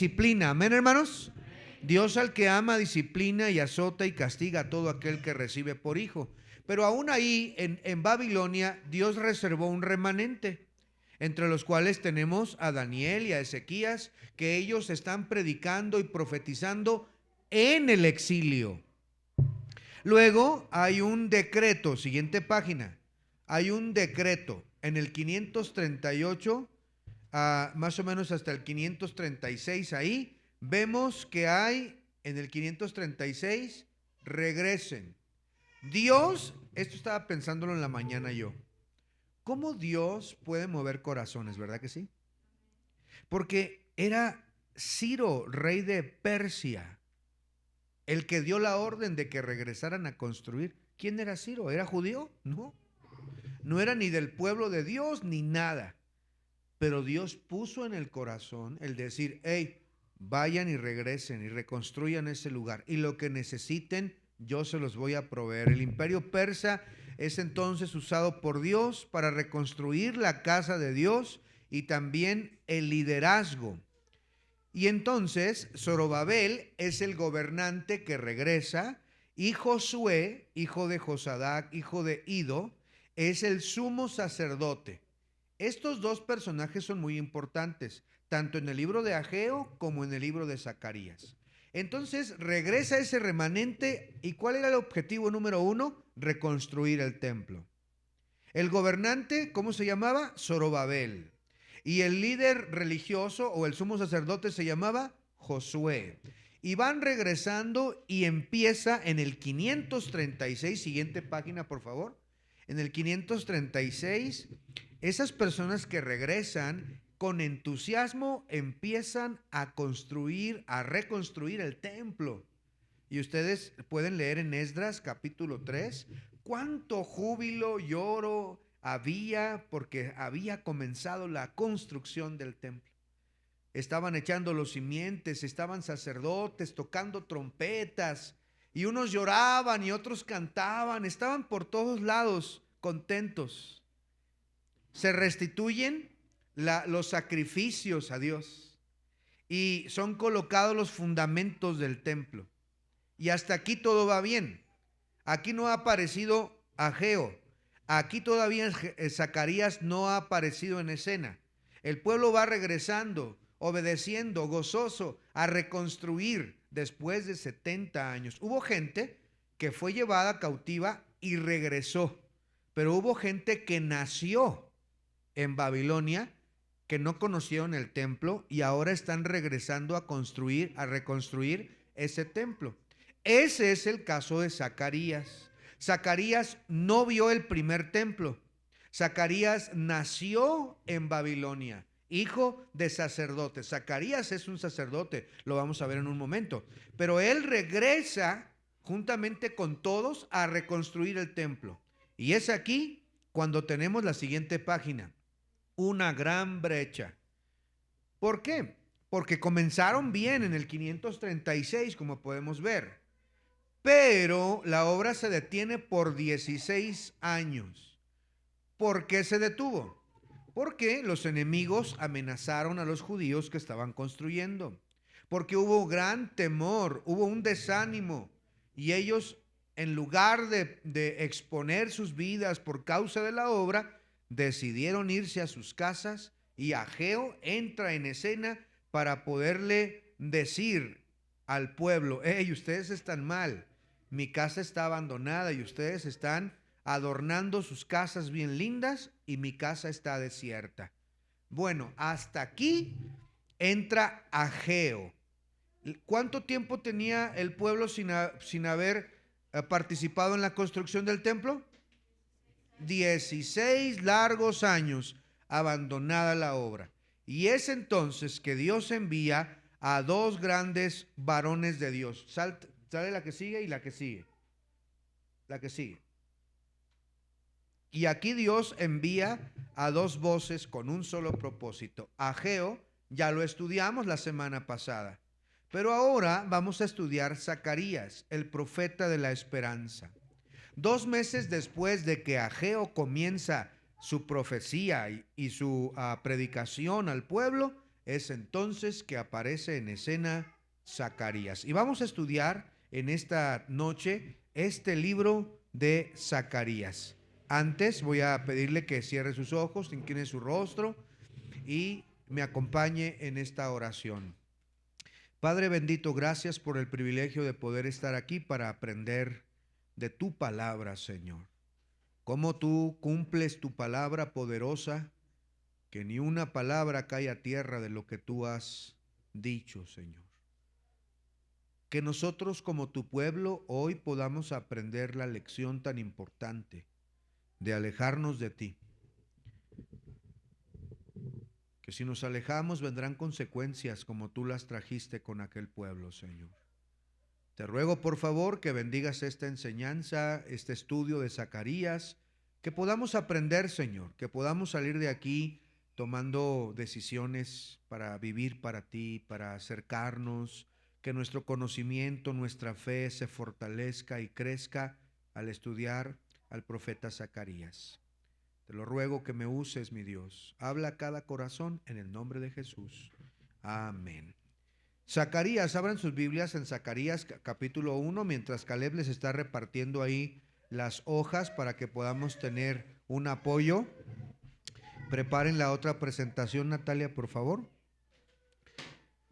Disciplina, amén, hermanos. Dios al que ama disciplina y azota y castiga a todo aquel que recibe por hijo. Pero aún ahí en Babilonia Dios reservó un remanente, entre los cuales tenemos a Daniel y a Ezequías, que ellos están predicando y profetizando en el exilio. Luego hay un decreto, siguiente página, hay un decreto en el 538, más o menos hasta el 536, ahí vemos que hay en el 536, regresen. Dios, esto estaba pensándolo en la mañana yo, ¿cómo Dios puede mover corazones, verdad que sí? Porque era Ciro, rey de Persia, el que dio la orden de que regresaran a construir. ¿Quién era Ciro? ¿Era judío? No, no era ni del pueblo de Dios ni nada. Pero Dios puso en el corazón el decir, hey, vayan y regresen y reconstruyan ese lugar. Y lo que necesiten, yo se los voy a proveer. El imperio persa es entonces usado por Dios para reconstruir la casa de Dios y también el liderazgo. Y entonces Zorobabel es el gobernante que regresa y Josué, hijo de Josadac, hijo de Ido, es el sumo sacerdote. Estos dos personajes son muy importantes, tanto en el libro de Ageo como en el libro de Zacarías. Entonces regresa ese remanente, ¿y cuál era el objetivo número uno? Reconstruir el templo. El gobernante, ¿cómo se llamaba? Zorobabel. Y el líder religioso o el sumo sacerdote se llamaba Josué. Y van regresando y empieza en el 536, siguiente página por favor. En el 536, esas personas que regresan con entusiasmo empiezan a construir, a reconstruir el templo. Y ustedes pueden leer en Esdras capítulo 3 cuánto júbilo, lloro había porque había comenzado la construcción del templo. Estaban echando los simientes, estaban sacerdotes tocando trompetas y unos lloraban y otros cantaban, estaban por todos lados contentos. Se restituyen los sacrificios a Dios y son colocados los fundamentos del templo. Y hasta aquí todo va bien. Aquí no ha aparecido Ageo. Aquí todavía Zacarías no ha aparecido en escena. El pueblo va regresando, obedeciendo, gozoso, a reconstruir después de 70 años. Hubo gente que fue llevada cautiva y regresó, pero hubo gente que nació en Babilonia, que no conocieron el templo y ahora están regresando a construir, a reconstruir ese templo. Ese es el caso de Zacarías. Zacarías no vio el primer templo. Zacarías nació en Babilonia, hijo de sacerdote. Zacarías es un sacerdote, lo vamos a ver en un momento. Pero él regresa juntamente con todos a reconstruir el templo. Y es aquí cuando tenemos la siguiente página. Una gran brecha. ¿Por qué? Porque comenzaron bien en el 536, como podemos ver. Pero la obra se detiene por 16 años. ¿Por qué se detuvo? Porque los enemigos amenazaron a los judíos que estaban construyendo. Porque hubo gran temor, hubo un desánimo. Y ellos, en lugar de exponer sus vidas por causa de la obra, decidieron irse a sus casas. Y Ageo entra en escena para poderle decir al pueblo, hey, ustedes están mal. Mi casa está abandonada y ustedes están adornando sus casas bien lindas y mi casa está desierta. Bueno, hasta aquí entra Ageo. ¿Cuánto tiempo tenía el pueblo sin haber participado en la construcción del templo? 16 largos años abandonada la obra. Y es entonces que Dios envía a dos grandes varones de Dios. Sale la que sigue y la que sigue. La que sigue. Y aquí Dios envía a dos voces con un solo propósito. Ageo, ya lo estudiamos la semana pasada. Pero ahora vamos a estudiar Zacarías, el profeta de la esperanza. 2 meses después de que Ageo comienza su profecía y su predicación al pueblo, es entonces que aparece en escena Zacarías. Y vamos a estudiar en esta noche este libro de Zacarías. Antes voy a pedirle que cierre sus ojos, incline su rostro y me acompañe en esta oración. Padre bendito, gracias por el privilegio de poder estar aquí para aprender de tu palabra, Señor. Cómo tú cumples tu palabra poderosa, que ni una palabra cae a tierra de lo que tú has dicho, Señor. Que nosotros como tu pueblo hoy podamos aprender la lección tan importante de alejarnos de ti. Que si nos alejamos vendrán consecuencias como tú las trajiste con aquel pueblo, Señor. Te ruego por favor que bendigas esta enseñanza, este estudio de Zacarías, que podamos aprender, Señor, que podamos salir de aquí tomando decisiones para vivir para ti, para acercarnos, que nuestro conocimiento, nuestra fe se fortalezca y crezca al estudiar al profeta Zacarías. Te lo ruego que me uses, mi Dios. Habla a cada corazón en el nombre de Jesús. Amén. Zacarías, abran sus Biblias en Zacarías capítulo 1, mientras Caleb les está repartiendo ahí las hojas para que podamos tener un apoyo. Preparen la otra presentación, Natalia, por favor.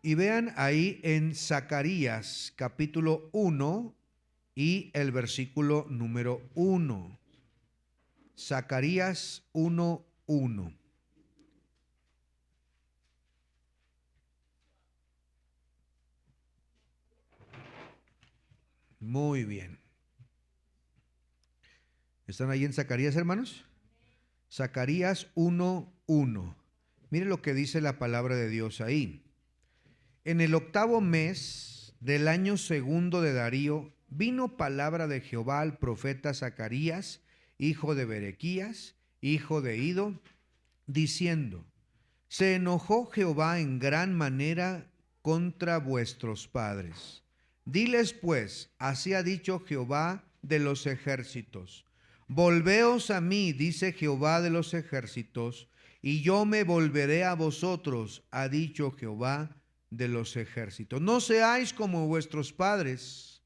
Y vean ahí en Zacarías capítulo 1 y el versículo número 1. Zacarías 1:1. Muy bien. ¿Están ahí en Zacarías, hermanos? Zacarías 1:1. Mire lo que dice la palabra de Dios ahí. En el 8º mes del año 2 de Darío, vino palabra de Jehová al profeta Zacarías, hijo de Berequías, hijo de Ido, diciendo: se enojó Jehová en gran manera contra vuestros padres. Diles pues, así ha dicho Jehová de los ejércitos: volveos a mí, dice Jehová de los ejércitos, y yo me volveré a vosotros, ha dicho Jehová de los ejércitos. No seáis como vuestros padres,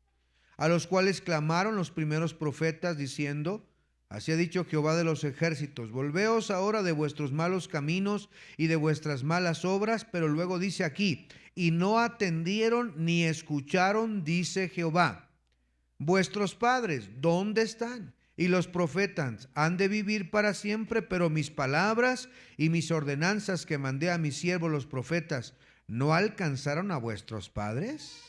a los cuales clamaron los primeros profetas, diciendo: así ha dicho Jehová de los ejércitos, volveos ahora de vuestros malos caminos y de vuestras malas obras. Pero luego dice aquí: y no atendieron ni escucharon, dice Jehová. Vuestros padres, ¿dónde están? Y los profetas han de vivir para siempre, pero mis palabras y mis ordenanzas que mandé a mis siervos los profetas, ¿no alcanzaron a vuestros padres?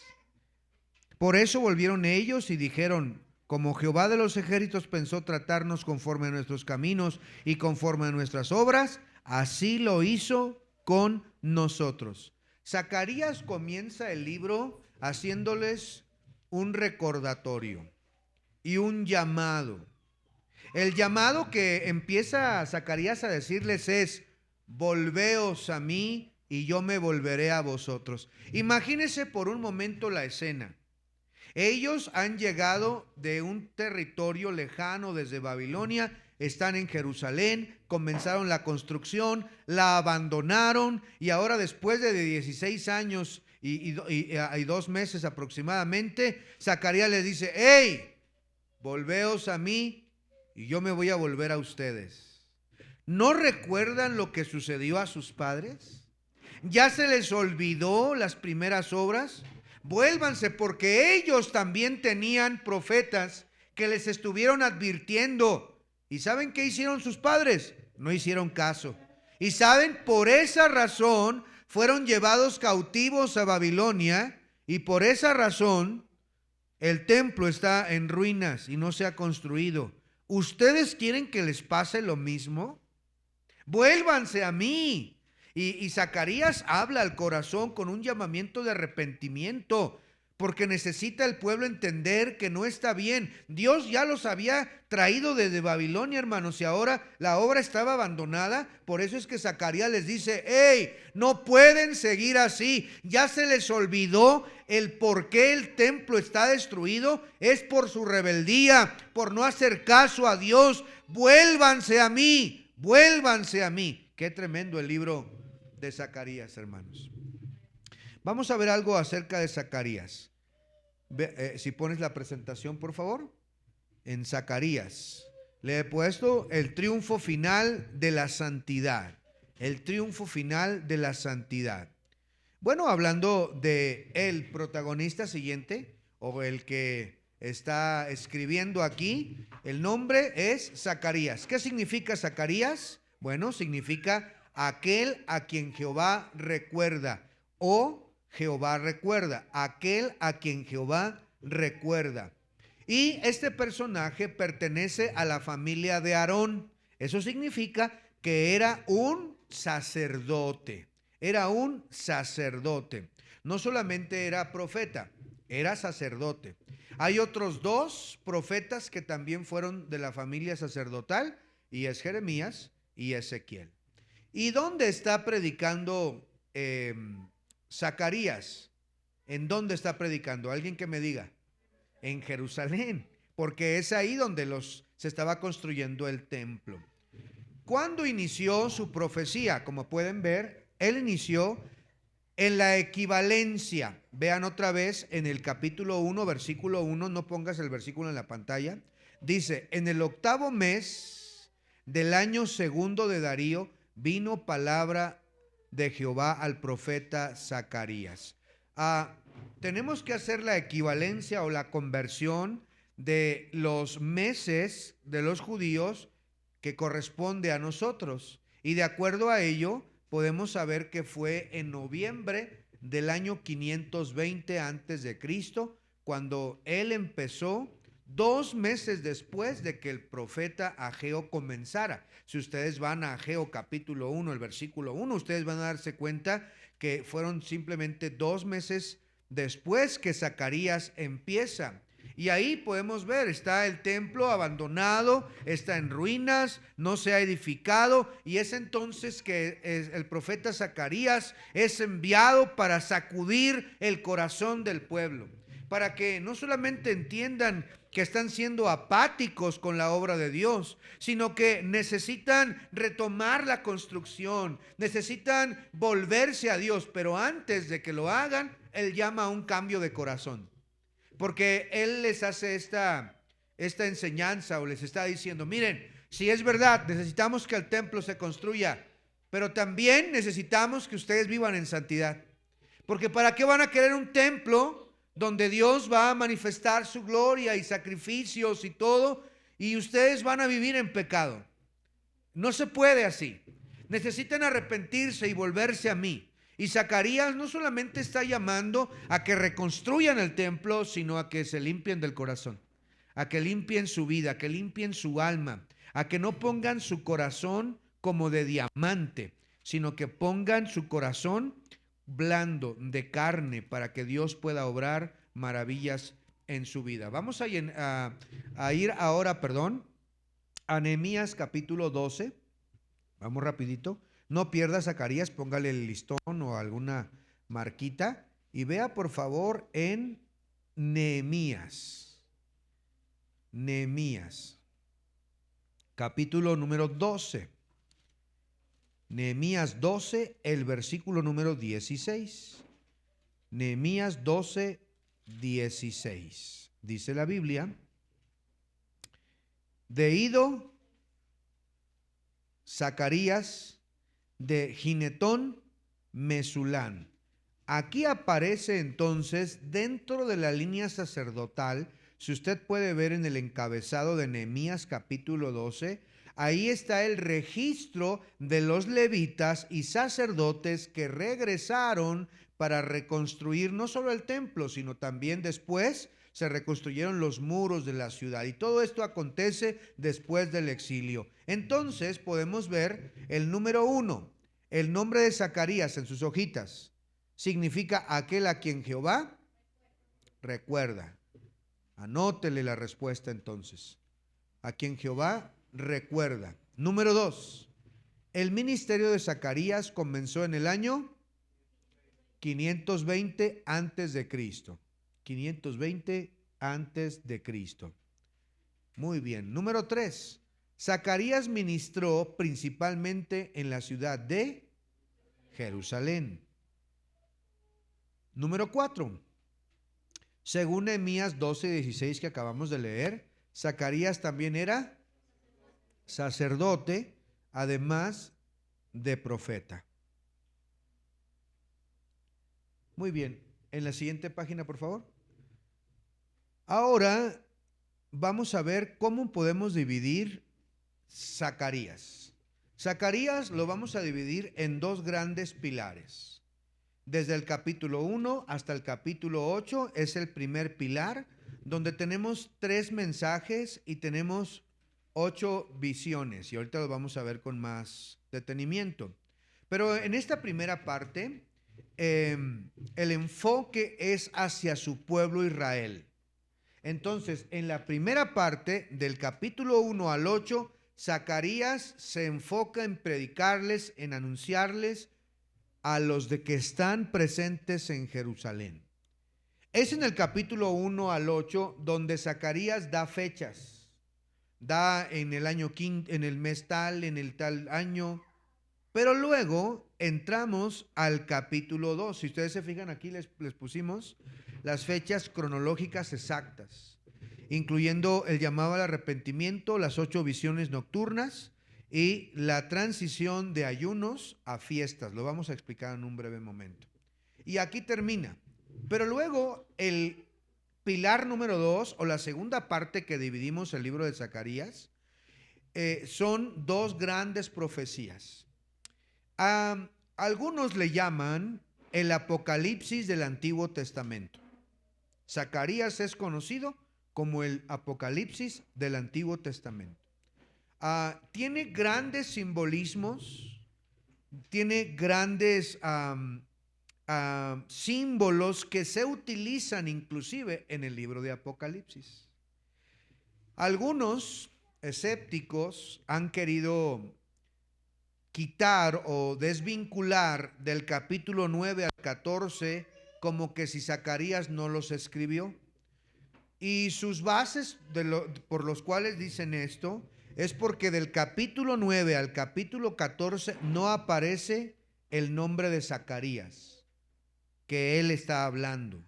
Por eso volvieron ellos y dijeron: como Jehová de los ejércitos pensó tratarnos conforme a nuestros caminos y conforme a nuestras obras, así lo hizo con nosotros. Zacarías comienza el libro haciéndoles un recordatorio y un llamado. El llamado que empieza Zacarías a decirles es: volveos a mí y yo me volveré a vosotros. Imagínense por un momento la escena. Ellos han llegado de un territorio lejano desde Babilonia, están en Jerusalén, comenzaron la construcción, la abandonaron y ahora después de 16 años y 2 meses aproximadamente, Zacarías les dice: hey, volveos a mí y yo me voy a volver a ustedes. ¿No recuerdan lo que sucedió a sus padres? ¿Ya se les olvidó las primeras obras? Vuélvanse, porque ellos también tenían profetas que les estuvieron advirtiendo. ¿Y saben qué hicieron sus padres? No hicieron caso. Y saben, por esa razón fueron llevados cautivos a Babilonia, y por esa razón el templo está en ruinas y no se ha construido. ¿Ustedes quieren que les pase lo mismo? Vuélvanse a mí. Y Zacarías habla al corazón con un llamamiento de arrepentimiento, porque necesita el pueblo entender que no está bien. Dios ya los había traído desde Babilonia, hermanos, y ahora la obra estaba abandonada. Por eso es que Zacarías les dice: hey, no pueden seguir así. Ya se les olvidó el por qué el templo está destruido. Es por su rebeldía, por no hacer caso a Dios. Vuélvanse a mí, vuélvanse a mí. Qué tremendo el libro de Zacarías, hermanos. Vamos a ver algo acerca de Zacarías. Si pones la presentación, por favor. En Zacarías le he puesto el triunfo final de la santidad. El triunfo final de la santidad. Bueno, hablando de el protagonista siguiente, o el que está escribiendo aquí, el nombre es Zacarías. ¿Qué significa Zacarías? Bueno, significa aquel a quien Jehová recuerda, o Jehová recuerda, aquel a quien Jehová recuerda. Y este personaje pertenece a la familia de Aarón. Eso significa que era un sacerdote. Era un sacerdote. No solamente era profeta, era sacerdote. Hay otros dos profetas que también fueron de la familia sacerdotal, y es Jeremías y Ezequiel. ¿Y dónde está predicando Zacarías? ¿En dónde está predicando? ¿Alguien que me diga? En Jerusalén, porque es ahí donde se estaba construyendo el templo. ¿Cuándo inició su profecía? Como pueden ver, él inició en la equivalencia. Vean otra vez en el capítulo 1, versículo 1, no pongas el versículo en la pantalla. Dice, en el 8º mes del año segundo de Darío, vino palabra de Jehová al profeta Zacarías. Tenemos que hacer la equivalencia o la conversión de los meses de los judíos que corresponde a nosotros. Y de acuerdo a ello, podemos saber que fue en noviembre del año 520 antes de Cristo, cuando él empezó 2 meses después de que el profeta Ageo comenzara. Si ustedes van a Ageo capítulo 1, el versículo 1, ustedes van a darse cuenta que fueron simplemente 2 meses después que Zacarías empieza. Y ahí podemos ver, está el templo abandonado, está en ruinas, no se ha edificado, y es entonces que el profeta Zacarías es enviado para sacudir el corazón del pueblo, para que no solamente entiendan que están siendo apáticos con la obra de Dios, sino que necesitan retomar la construcción, necesitan volverse a Dios, pero antes de que lo hagan, Él llama a un cambio de corazón. Porque Él les hace esta enseñanza, o les está diciendo, miren, si es verdad, necesitamos que el templo se construya, pero también necesitamos que ustedes vivan en santidad. Porque ¿para qué van a querer un templo donde Dios va a manifestar su gloria y sacrificios y todo, y ustedes van a vivir en pecado? No se puede así. Necesitan arrepentirse y volverse a mí. Y Zacarías no solamente está llamando a que reconstruyan el templo, sino a que se limpien del corazón, a que limpien su vida, a que limpien su alma, a que no pongan su corazón como de diamante, sino que pongan su corazón blando, de carne, para que Dios pueda obrar maravillas en su vida. Vamos a ir ahora, a Nehemías capítulo 12. Vamos rapidito. No pierda Zacarías, póngale el listón o alguna marquita y vea por favor en Nehemías. Nehemías, capítulo número 12. Nehemías 12, el versículo número 16. Nehemías 12, 16. Dice la Biblia: de Ido, Zacarías, de Ginetón, Mesulán. Aquí aparece entonces dentro de la línea sacerdotal. Si usted puede ver en el encabezado de Nehemías capítulo 12, ahí está el registro de los levitas y sacerdotes que regresaron para reconstruir no solo el templo, sino también después se reconstruyeron los muros de la ciudad. Y todo esto acontece después del exilio. Entonces podemos ver el número 1, el nombre de Zacarías en sus hojitas. Significa aquel a quien Jehová recuerda. Anótele la respuesta entonces. A quien Jehová recuerda. Número 2, el ministerio de Zacarías comenzó en el año 520 antes de Cristo. 520 antes de Cristo. Muy bien. Número 3, Zacarías ministró principalmente en la ciudad de Jerusalén. Número 4. Según Nehemías 12:16 que acabamos de leer, Zacarías también era sacerdote, además de profeta. Muy bien, en la siguiente página, por favor. Ahora vamos a ver cómo podemos dividir Zacarías. Zacarías lo vamos a dividir en dos grandes pilares. Desde el capítulo 1 hasta el capítulo 8 es el primer pilar, donde tenemos 3 mensajes y tenemos 8 visiones. Y ahorita lo vamos a ver con más detenimiento. Pero en esta primera parte, el enfoque es hacia su pueblo Israel. Entonces, en la primera parte, del capítulo 1 al 8, Zacarías se enfoca en predicarles, en anunciarles a los de que están presentes en Jerusalén. Es en el capítulo 1 al 8 donde Zacarías da fechas. Da en el año quinto, en el mes tal, en el tal año. Pero luego entramos al capítulo 2. Si ustedes se fijan aquí les pusimos las fechas cronológicas exactas, incluyendo el llamado al arrepentimiento, las 8 visiones nocturnas y la transición de ayunos a fiestas. Lo vamos a explicar en un breve momento. Y aquí termina. Pero luego el pilar número 2, o la segunda parte que dividimos el libro de Zacarías, son 2 grandes profecías. Algunos le llaman el Apocalipsis del Antiguo Testamento. Zacarías es conocido como el Apocalipsis del Antiguo Testamento. Tiene grandes simbolismos, tiene grandes símbolos que se utilizan inclusive en el libro de Apocalipsis. Algunos escépticos han querido quitar o desvincular del capítulo 9 al 14 como que si Zacarías no los escribió. Y sus bases por los cuales dicen esto es porque del capítulo 9 al capítulo 14 no aparece el nombre de Zacarías, que él está hablando.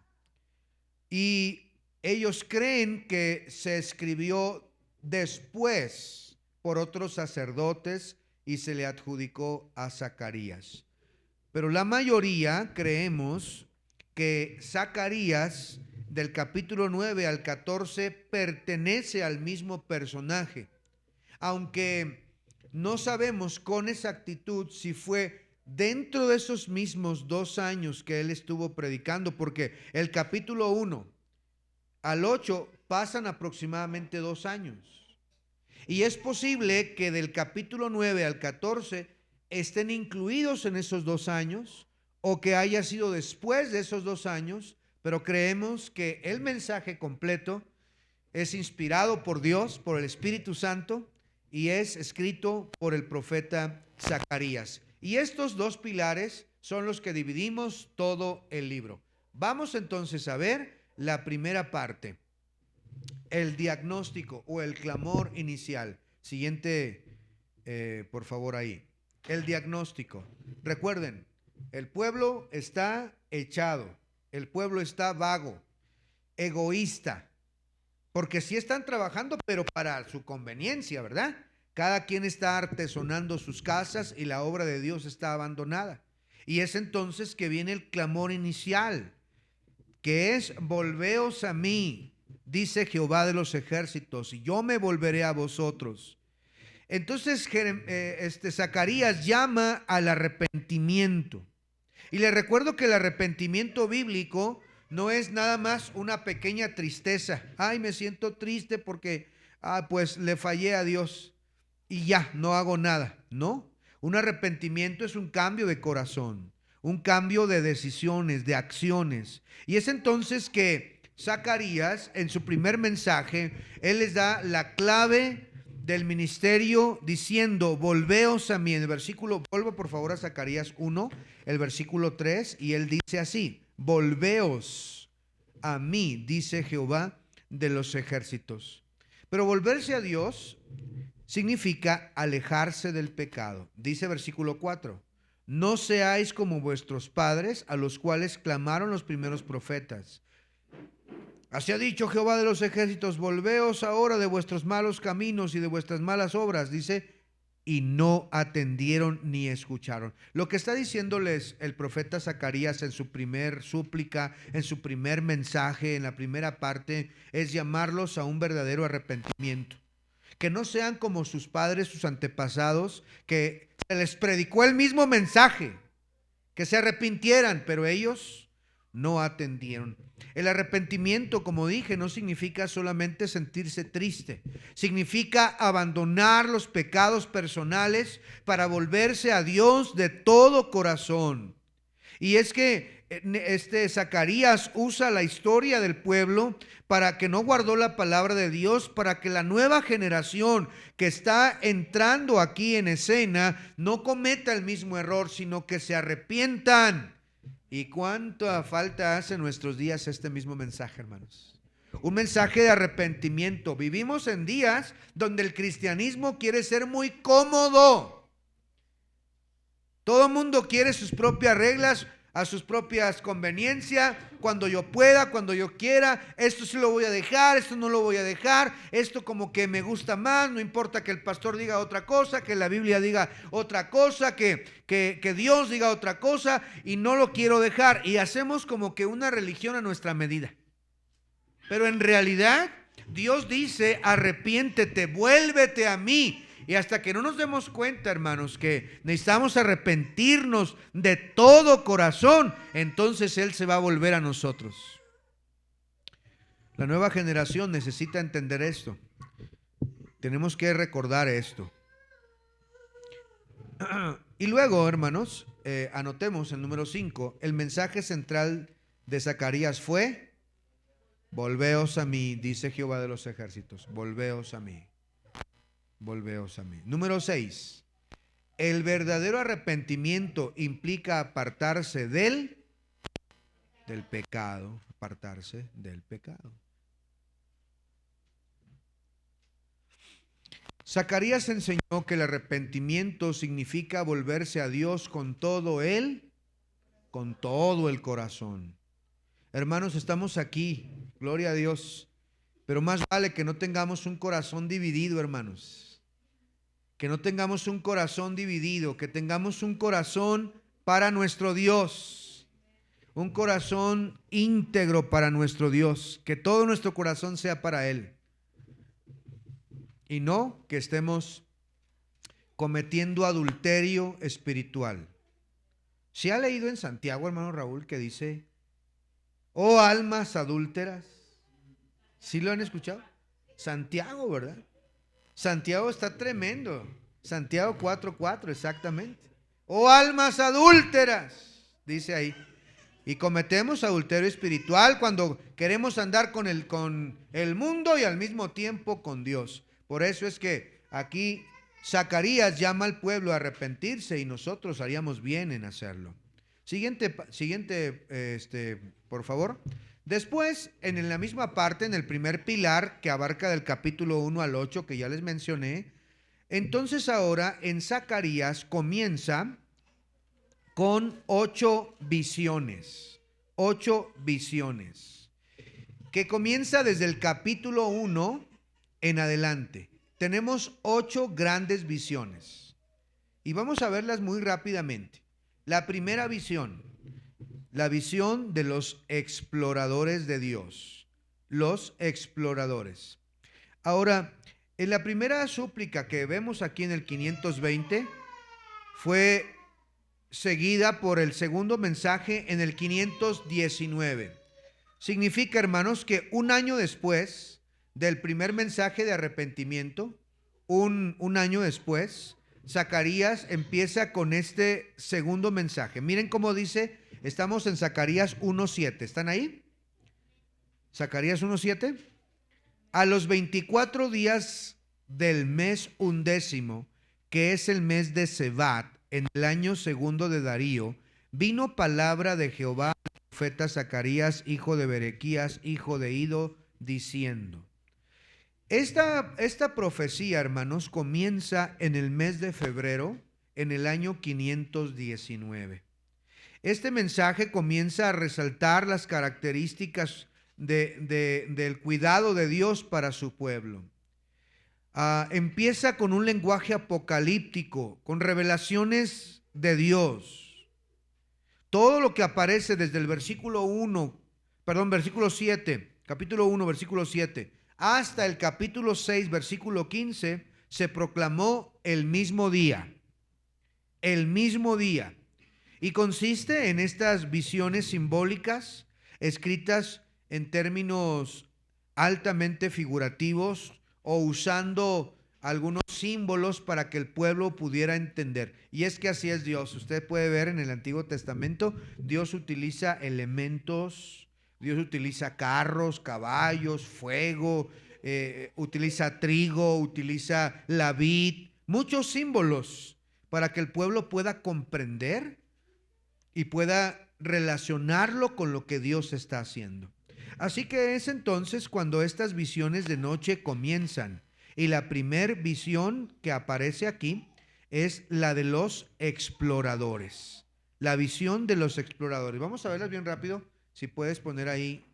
Y ellos creen que se escribió después por otros sacerdotes y se le adjudicó a Zacarías. Pero la mayoría creemos que Zacarías del capítulo 9 al 14 pertenece al mismo personaje, aunque no sabemos con exactitud si fue dentro de esos mismos 2 años que él estuvo predicando, porque el capítulo 1 al 8 pasan aproximadamente 2 años. Y es posible que del capítulo 9 al 14 estén incluidos en esos 2 años, o que haya sido después de esos 2 años, pero creemos que el mensaje completo es inspirado por Dios, por el Espíritu Santo, y es escrito por el profeta Zacarías. Y estos 2 pilares son los que dividimos todo el libro. Vamos entonces a ver la primera parte, el diagnóstico o el clamor inicial. Siguiente, por favor, ahí. El diagnóstico. Recuerden, el pueblo está echado, el pueblo está vago, egoísta, porque sí están trabajando, pero para su conveniencia, ¿verdad? Cada quien está artesonando sus casas y la obra de Dios está abandonada. Y es entonces que viene el clamor inicial, que es: volveos a mí, dice Jehová de los ejércitos, y yo me volveré a vosotros. Entonces Zacarías llama al arrepentimiento. Y le recuerdo que el arrepentimiento bíblico no es nada más una pequeña tristeza. Ay, me siento triste porque pues le fallé a Dios y ya, no hago nada. No, un arrepentimiento es un cambio de corazón, un cambio de decisiones, de acciones. Y es entonces que Zacarías, en su primer mensaje, él les da la clave del ministerio diciendo: volveos a mí. En el versículo, vuelvo por favor a Zacarías 1, el versículo 3, y él dice así: volveos a mí, dice Jehová de los ejércitos. Pero volverse a Dios significa alejarse del pecado. Dice versículo 4: No seáis como vuestros padres, a los cuales clamaron los primeros profetas. Así ha dicho Jehová de los ejércitos: volveos ahora de vuestros malos caminos y de vuestras malas obras, dice, y no atendieron ni escucharon. Lo que está diciéndoles el profeta Zacarías en su primer súplica, en su primer mensaje, en la primera parte, es llamarlos a un verdadero arrepentimiento. Que no sean como sus padres, sus antepasados, que se les predicó el mismo mensaje, que se arrepintieran, pero ellos no atendieron. El arrepentimiento, como dije, no significa solamente sentirse triste, significa abandonar los pecados personales para volverse a Dios de todo corazón. Y es que Zacarías usa la historia del pueblo para que no guardó la palabra de Dios, para que la nueva generación que está entrando aquí en escena no cometa el mismo error, sino que se arrepientan. ¿Y cuánta falta hace en nuestros días este mismo mensaje, hermanos? Un mensaje de arrepentimiento. Vivimos en días donde el cristianismo quiere ser muy cómodo. Todo el mundo quiere sus propias reglas, a sus propias conveniencias, cuando yo pueda, cuando yo quiera. Esto sí lo voy a dejar, esto no lo voy a dejar, esto como que me gusta más, no importa que el pastor diga otra cosa, que la Biblia diga otra cosa, que Dios diga otra cosa, y no lo quiero dejar. Y hacemos como que una religión a nuestra medida. Pero en realidad Dios dice: arrepiéntete, vuélvete a mí. Y hasta que no nos demos cuenta, hermanos, que necesitamos arrepentirnos de todo corazón, entonces Él se va a volver a nosotros. La nueva generación necesita entender esto. Tenemos que recordar esto. Y luego, hermanos, anotemos el número 5. El mensaje central de Zacarías fue: volveos a mí, dice Jehová de los ejércitos, volveos a mí. Volveos a mí. Número 6. El verdadero arrepentimiento implica apartarse del pecado. Apartarse del pecado. Zacarías enseñó que el arrepentimiento significa volverse a Dios con todo el corazón. Hermanos, estamos aquí, gloria a Dios, pero más vale que no tengamos un corazón dividido, hermanos. Que no tengamos un corazón dividido, que tengamos un corazón para nuestro Dios, un corazón íntegro para nuestro Dios, que todo nuestro corazón sea para Él, y no que estemos cometiendo adulterio espiritual. ¿Se ha leído en Santiago, hermano Raúl, que dice: oh almas adúlteras? ¿Sí lo han escuchado? Santiago, ¿verdad? Santiago está tremendo. Santiago 4:4, exactamente. Oh almas adúlteras, dice ahí. Y cometemos adulterio espiritual cuando queremos andar con el mundo y al mismo tiempo con Dios. Por eso es que aquí Zacarías llama al pueblo a arrepentirse, y nosotros haríamos bien en hacerlo. Siguiente, por favor. Después, en la misma parte, en el primer pilar que abarca del capítulo 1 al 8 que ya les mencioné, entonces ahora en Zacarías comienza con 8 visiones. 8 visiones. Que comienza desde el capítulo 1 en adelante. Tenemos 8 grandes visiones. Y vamos a verlas muy rápidamente. La primera visión. La visión de los exploradores de Dios. Los exploradores. Ahora, en la primera súplica que vemos aquí en el 520 fue seguida por el segundo mensaje en el 519. Significa, hermanos, que un año después del primer mensaje de arrepentimiento, un año después, Zacarías empieza con este segundo mensaje. Miren cómo dice. Estamos en Zacarías 1:7. ¿Están ahí? Zacarías 1:7. A los 24 días del mes 11, que es el mes de Sebat, en el año segundo de Darío, vino palabra de Jehová al profeta Zacarías, hijo de Berequías, hijo de Ido, diciendo. Esta profecía, hermanos, comienza en el mes de febrero, en el año 519. Este mensaje comienza a resaltar las características del cuidado de Dios para su pueblo. Empieza con un lenguaje apocalíptico, con revelaciones de Dios. Todo lo que aparece desde el versículo 7, capítulo 1, versículo 7, hasta el capítulo 6, versículo 15, se proclamó el mismo día. El mismo día. Y consiste en estas visiones simbólicas, escritas en términos altamente figurativos o usando algunos símbolos para que el pueblo pudiera entender. Y es que así es Dios. Usted puede ver en el Antiguo Testamento, Dios utiliza elementos, Dios utiliza carros, caballos, fuego, utiliza trigo, utiliza la vid, muchos símbolos para que el pueblo pueda comprender y pueda relacionarlo con lo que Dios está haciendo. Así que es entonces cuando estas visiones de noche comienzan. Y la primer visión que aparece aquí es la de los exploradores. La visión de los exploradores. Vamos a verlas bien rápido. Si puedes poner ahí,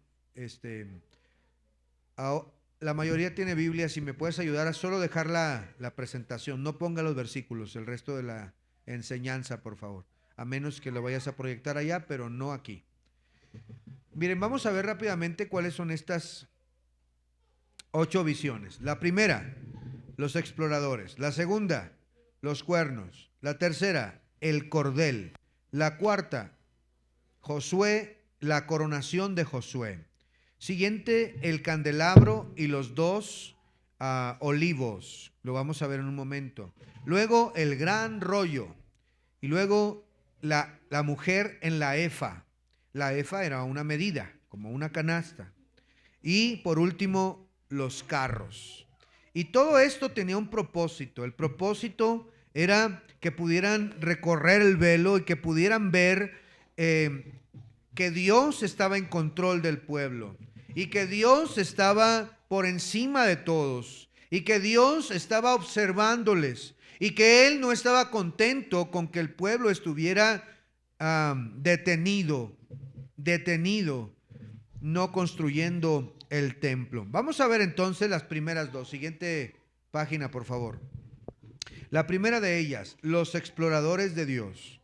la mayoría tiene Biblia. Si me puedes ayudar a solo dejar la presentación. No ponga los versículos, el resto de la enseñanza, por favor. A menos que lo vayas a proyectar allá, pero no aquí. Miren, vamos a ver rápidamente cuáles son estas 8 visiones. La primera, los exploradores. La segunda, los cuernos. La tercera, el cordel. La cuarta, Josué, la coronación de Josué. Siguiente, el candelabro y los 2 olivos. Lo vamos a ver en un momento. Luego, el gran rollo. Y luego, la mujer en la efa. La efa era una medida, como una canasta. Y por último, los carros. Y todo esto tenía un propósito. El propósito era que pudieran recorrer el velo y que pudieran ver que Dios estaba en control del pueblo y que Dios estaba por encima de todos y que Dios estaba observándoles y que Él no estaba contento con que el pueblo estuviera detenido, no construyendo el templo. Vamos a ver entonces las primeras 2. Siguiente página, por favor. La primera de ellas, los exploradores de Dios.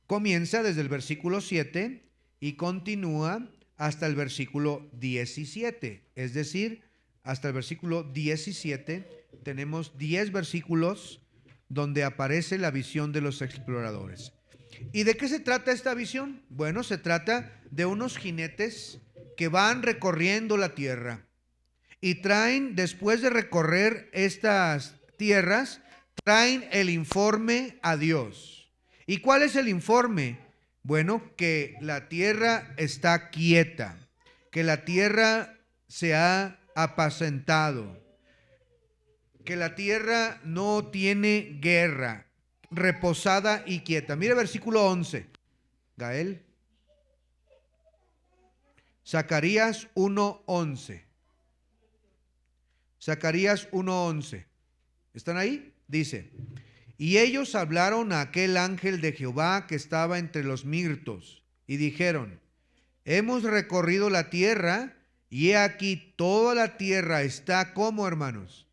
Comienza desde el versículo 7 y continúa hasta el versículo 17. Es decir, hasta el versículo 17 tenemos 10 versículos donde aparece la visión de los exploradores. ¿Y de qué se trata esta visión? Bueno, se trata de unos jinetes que van recorriendo la tierra y traen, después de recorrer estas tierras, traen el informe a Dios. ¿Y cuál es el informe? Bueno, que la tierra está quieta, que la tierra se ha apacentado, que la tierra no tiene guerra, reposada y quieta. Mire versículo 11, Gael. Zacarías 1:11. Zacarías 1:11. ¿Están ahí? Dice: y ellos hablaron a aquel ángel de Jehová que estaba entre los mirtos y dijeron: hemos recorrido la tierra y he aquí toda la tierra está como, hermanos.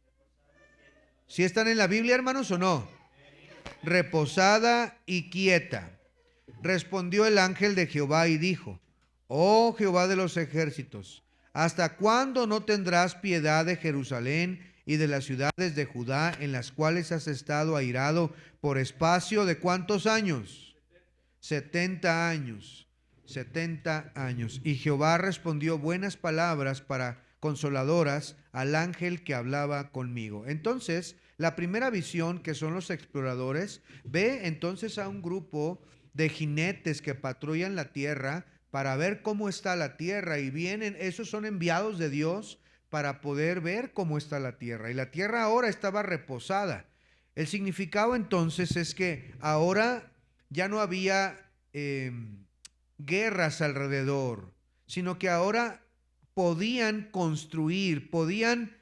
¿Sí están en la Biblia, hermanos, o no? Reposada y quieta. Respondió el ángel de Jehová y dijo: oh Jehová de los ejércitos, ¿hasta cuándo no tendrás piedad de Jerusalén y de las ciudades de Judá, en las cuales has estado airado por espacio de cuántos años? 70 años. 70 años. Y Jehová respondió buenas palabras consoladoras al ángel que hablaba conmigo. Entonces, la primera visión, que son los exploradores, ve entonces a un grupo de jinetes que patrullan la tierra para ver cómo está la tierra, y vienen, esos son enviados de Dios para poder ver cómo está la tierra. Y la tierra ahora estaba reposada. El significado entonces es que ahora ya no había guerras alrededor, sino que ahora podían construir, podían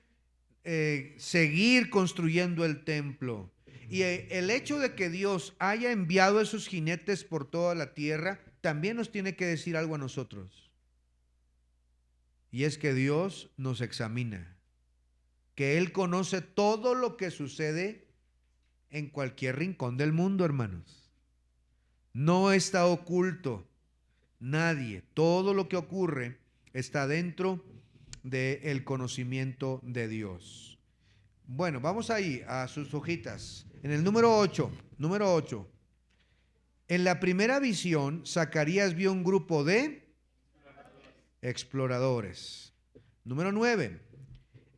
seguir construyendo el templo. Y el hecho de que Dios haya enviado esos jinetes por toda la tierra también nos tiene que decir algo a nosotros. Y es que Dios nos examina, que Él conoce todo lo que sucede en cualquier rincón del mundo, hermanos. No está oculto nadie. Todo lo que ocurre está dentro del conocimiento de Dios. Bueno, vamos ahí a sus hojitas. En el número 8, En la primera visión, Zacarías vio un grupo de exploradores. Número 9.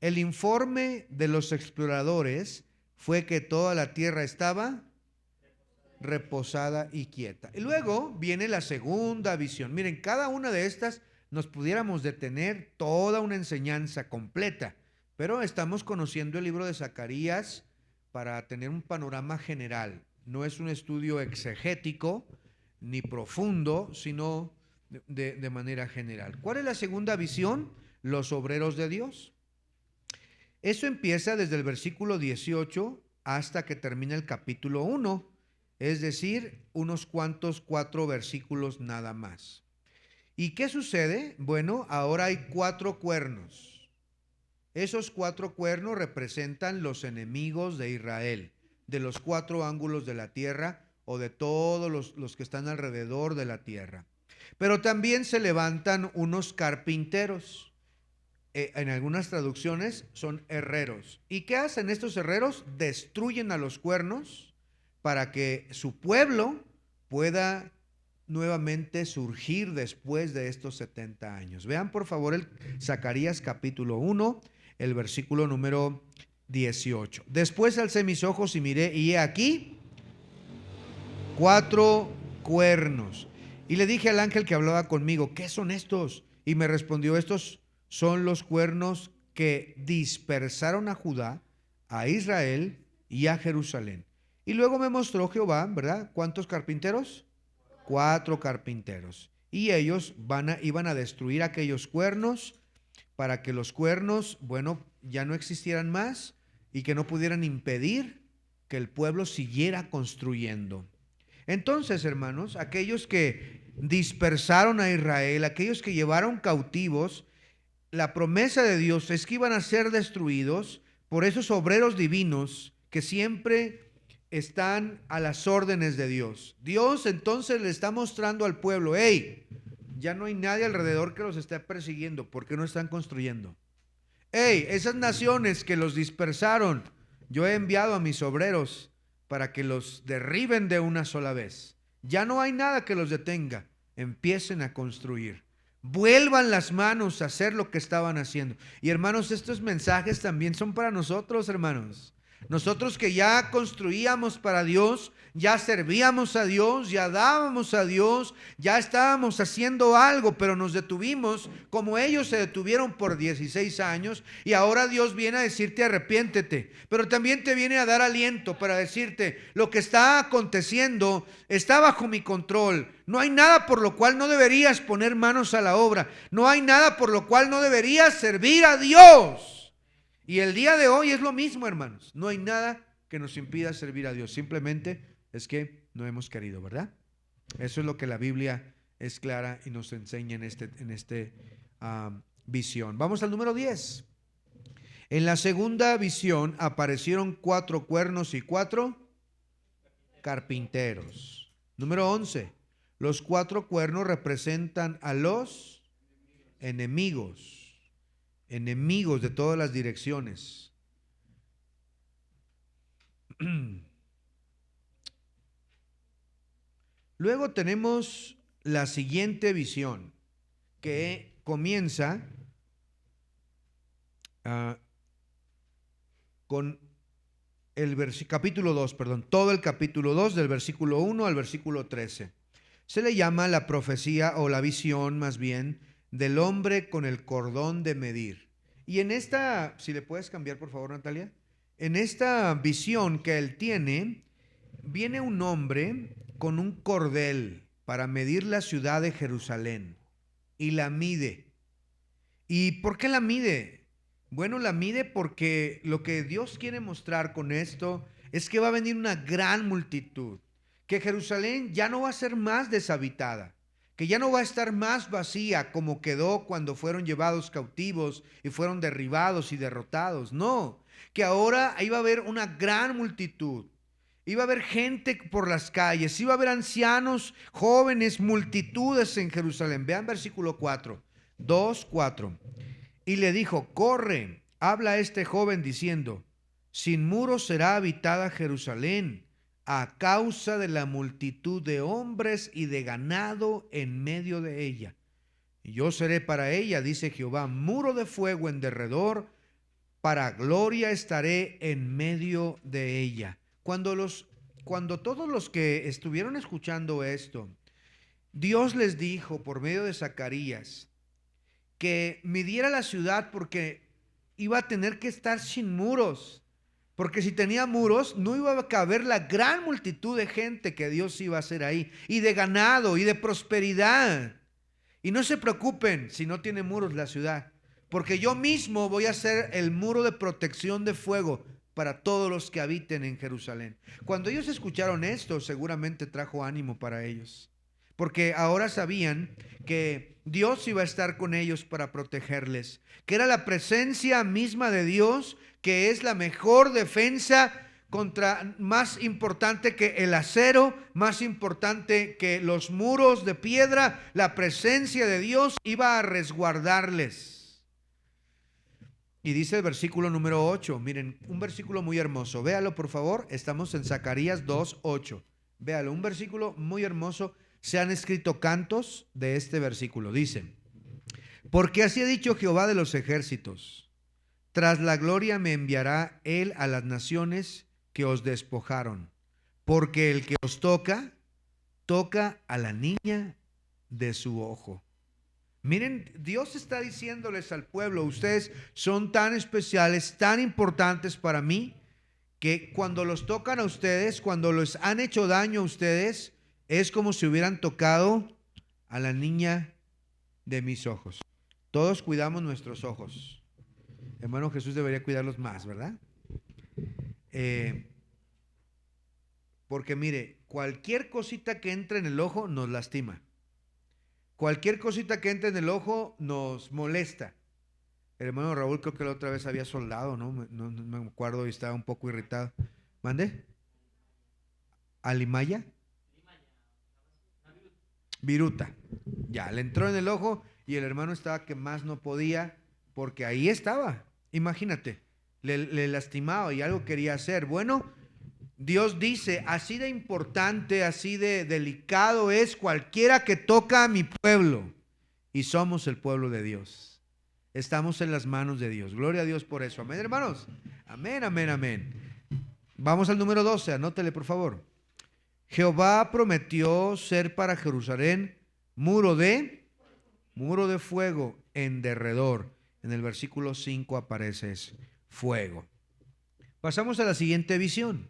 El informe de los exploradores fue que toda la tierra estaba reposada y quieta. Y luego viene la segunda visión. Miren, cada una de estas nos pudiéramos detener toda una enseñanza completa, pero estamos conociendo el libro de Zacarías para tener un panorama general. No es un estudio exegético ni profundo, sino de manera general. ¿Cuál es la segunda visión? Los obreros de Dios. Eso empieza desde el versículo 18 hasta que termina el capítulo 1, es decir, unos cuantos 4 versículos nada más. ¿Y qué sucede? Bueno, ahora hay 4 cuernos. Esos 4 cuernos representan los enemigos de Israel, de los 4 ángulos de la tierra o de todos los que están alrededor de la tierra. Pero también se levantan unos carpinteros. En algunas traducciones son herreros. ¿Y qué hacen estos herreros? Destruyen a los cuernos para que su pueblo pueda nuevamente surgir después de estos 70 años. Vean por favor el Zacarías capítulo 1, el versículo número 18. Después alcé mis ojos y miré, y he aquí 4 cuernos. Y le dije al ángel que hablaba conmigo, ¿qué son estos? Y me respondió, estos son los cuernos que dispersaron a Judá, a Israel y a Jerusalén. Y luego me mostró Jehová, ¿verdad? ¿Cuántos carpinteros? 4 carpinteros. Y ellos iban a destruir aquellos cuernos para que los cuernos, bueno, ya no existieran más y que no pudieran impedir que el pueblo siguiera construyendo. Entonces, hermanos, aquellos que dispersaron a Israel, aquellos que llevaron cautivos, la promesa de Dios es que iban a ser destruidos por esos obreros divinos que siempre están a las órdenes de Dios. Dios entonces le está mostrando al pueblo, hey, ya no hay nadie alrededor que los esté persiguiendo, ¿por qué no están construyendo? Hey, esas naciones que los dispersaron, yo he enviado a mis obreros para que los derriben de una sola vez. Ya no hay nada que los detenga. Empiecen a construir. Vuelvan las manos a hacer lo que estaban haciendo. Y hermanos, estos mensajes también son para nosotros, hermanos. Nosotros que ya construíamos para Dios, ya servíamos a Dios, ya dábamos a Dios, ya estábamos haciendo algo, pero nos detuvimos como ellos se detuvieron por 16 años y ahora Dios viene a decirte arrepiéntete, pero también te viene a dar aliento para decirte lo que está aconteciendo está bajo mi control. No hay nada por lo cual no deberías poner manos a la obra, no hay nada por lo cual no deberías servir a Dios. Y el día de hoy es lo mismo, hermanos. No hay nada que nos impida servir a Dios. Simplemente es que no hemos querido, ¿verdad? Eso es lo que la Biblia es clara y nos enseña en este visión. Vamos al número 10. En la segunda visión aparecieron 4 cuernos y 4 carpinteros. Número 11. Los 4 cuernos representan a los enemigos de todas las direcciones. Luego tenemos la siguiente visión que comienza con el capítulo 2, todo el capítulo 2 del versículo 1 al versículo 13. Se le llama la profecía o la visión más bien del hombre con el cordón de medir. Y en esta, si le puedes cambiar por favor, Natalia, en esta visión que él tiene, viene un hombre con un cordel para medir la ciudad de Jerusalén y la mide. ¿Y por qué la mide? Bueno, la mide porque lo que Dios quiere mostrar con esto es que va a venir una gran multitud, que Jerusalén ya no va a ser más deshabitada, que ya no va a estar más vacía como quedó cuando fueron llevados cautivos y fueron derribados y derrotados. No, que ahora iba a haber una gran multitud. Iba a haber gente por las calles, iba a haber ancianos, jóvenes, multitudes en Jerusalén. Vean versículo 4, 2, 4. Y le dijo, corre, habla a este joven diciendo, sin muros será habitada Jerusalén a causa de la multitud de hombres y de ganado en medio de ella. Y yo seré para ella, dice Jehová, muro de fuego en derredor, para gloria estaré en medio de ella. Cuando todos los que estuvieron escuchando esto, Dios les dijo por medio de Zacarías que midiera la ciudad porque iba a tener que estar sin muros. Porque si tenía muros, no iba a caber la gran multitud de gente que Dios iba a hacer ahí, y de ganado, y de prosperidad. Y no se preocupen si no tiene muros la ciudad, porque yo mismo voy a ser el muro de protección de fuego para todos los que habiten en Jerusalén. Cuando ellos escucharon esto, seguramente trajo ánimo para ellos, porque ahora sabían que Dios iba a estar con ellos para protegerles, que era la presencia misma de Dios, que es la mejor defensa contra, más importante que el acero, más importante que los muros de piedra. La presencia de Dios iba a resguardarles. Y dice el versículo número 8, miren, un versículo muy hermoso, véalo por favor, estamos en Zacarías 2:8, véalo, un versículo muy hermoso. Se han escrito cantos de este versículo, dice, porque así ha dicho Jehová de los ejércitos, tras la gloria me enviará él a las naciones que os despojaron, porque el que os toca, toca a la niña de su ojo. Miren, Dios está diciéndoles al pueblo, ustedes son tan especiales, tan importantes para mí, que cuando los tocan a ustedes, cuando les han hecho daño a ustedes, es como si hubieran tocado a la niña de mis ojos. Todos cuidamos nuestros ojos. Hermano Jesús debería cuidarlos más, ¿verdad? Porque mire, cualquier cosita que entre en el ojo nos lastima. Cualquier cosita que entre en el ojo nos molesta. El hermano Raúl creo que la otra vez había soldado, ¿no? No me acuerdo y estaba un poco irritado. ¿Mande? ¿Alimaya? Viruta. Ya, le entró en el ojo y el hermano estaba que más no podía porque ahí estaba. Imagínate, le lastimaba y algo quería hacer. Bueno, Dios dice, así de importante, así de delicado es cualquiera que toca a mi pueblo. Y somos el pueblo de Dios. Estamos en las manos de Dios. Gloria a Dios por eso. Amén, hermanos. Amén, amén, amén. Vamos al número 12, anótele por favor. Jehová prometió ser para Jerusalén muro de fuego en derredor. En el versículo 5 aparece ese fuego. Pasamos a la siguiente visión.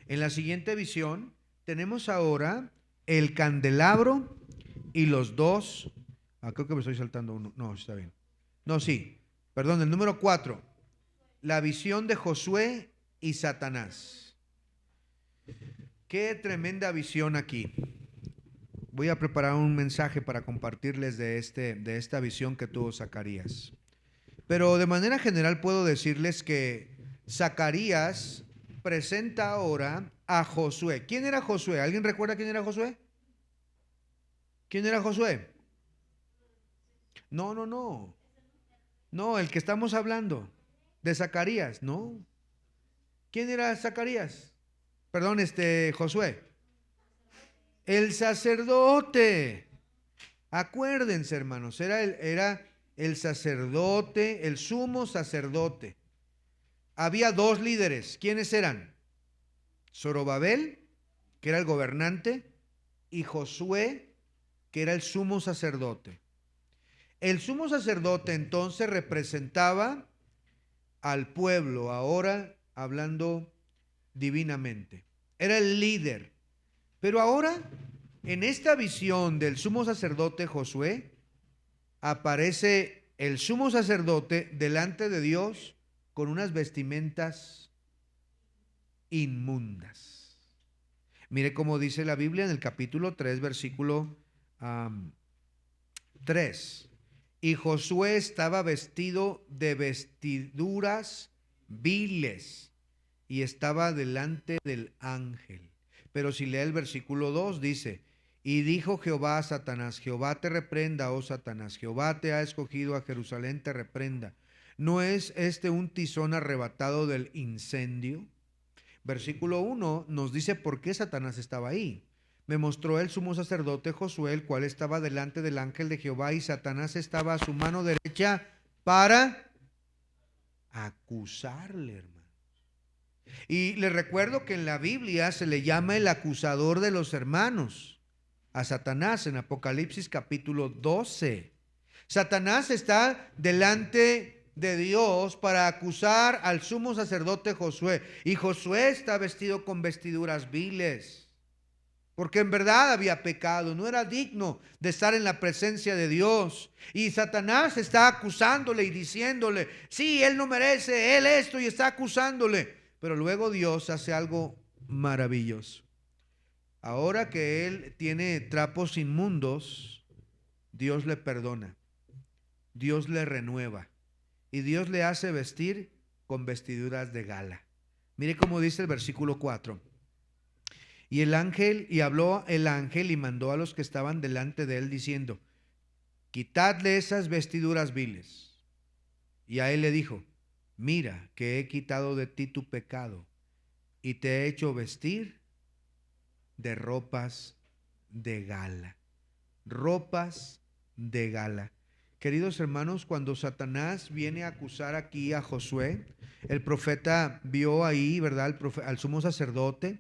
En la siguiente visión tenemos ahora el candelabro y los dos. Creo que me estoy saltando uno. No, está bien. No, sí. Perdón, el número 4. La visión de Josué y Satanás. Qué tremenda visión aquí. Voy a preparar un mensaje para compartirles de esta visión que tuvo Zacarías. Pero de manera general puedo decirles que Zacarías presenta ahora a Josué. ¿Quién era Josué? ¿Alguien recuerda quién era Josué? ¿Quién era Josué? No. No, el que estamos hablando, de Zacarías, ¿no? ¿Quién era Zacarías? Perdón, Josué. El sacerdote. Acuérdense, hermanos, era el sacerdote, el sumo sacerdote. Había dos líderes. ¿Quiénes eran? Zorobabel, que era el gobernante, y Josué, que era el sumo sacerdote. El sumo sacerdote entonces representaba al pueblo, ahora hablando divinamente. Era el líder. Pero ahora, en esta visión del sumo sacerdote Josué, aparece el sumo sacerdote delante de Dios con unas vestimentas inmundas. Mire cómo dice la Biblia en el capítulo 3, versículo 3. Y Josué estaba vestido de vestiduras viles y estaba delante del ángel. Pero si lee el versículo 2, dice: y dijo Jehová a Satanás: Jehová te reprenda, oh Satanás, Jehová te ha escogido a Jerusalén, te reprenda. ¿No es este un tizón arrebatado del incendio? Versículo 1 nos dice por qué Satanás estaba ahí. Me mostró el sumo sacerdote Josué, el cual estaba delante del ángel de Jehová, y Satanás estaba a su mano derecha para acusarle, hermano. Y le recuerdo que en la Biblia se le llama el acusador de los hermanos a Satanás en Apocalipsis capítulo 12. Satanás está delante de Dios para acusar al sumo sacerdote Josué, y Josué está vestido con vestiduras viles, porque en verdad había pecado, no era digno de estar en la presencia de Dios. Y Satanás está acusándole y diciéndole: sí, él no merece, él esto, y está acusándole. Pero luego Dios hace algo maravilloso. Ahora que él tiene trapos inmundos, Dios le perdona, Dios le renueva y Dios le hace vestir con vestiduras de gala. Mire cómo dice el versículo 4. Y habló el ángel y mandó a los que estaban delante de él diciendo: quitadle esas vestiduras viles. Y a él le dijo: mira que he quitado de ti tu pecado y te he hecho vestir de ropas de gala. Ropas de gala. Queridos hermanos, cuando Satanás viene a acusar aquí a Josué, el profeta vio ahí, ¿verdad?, al sumo sacerdote,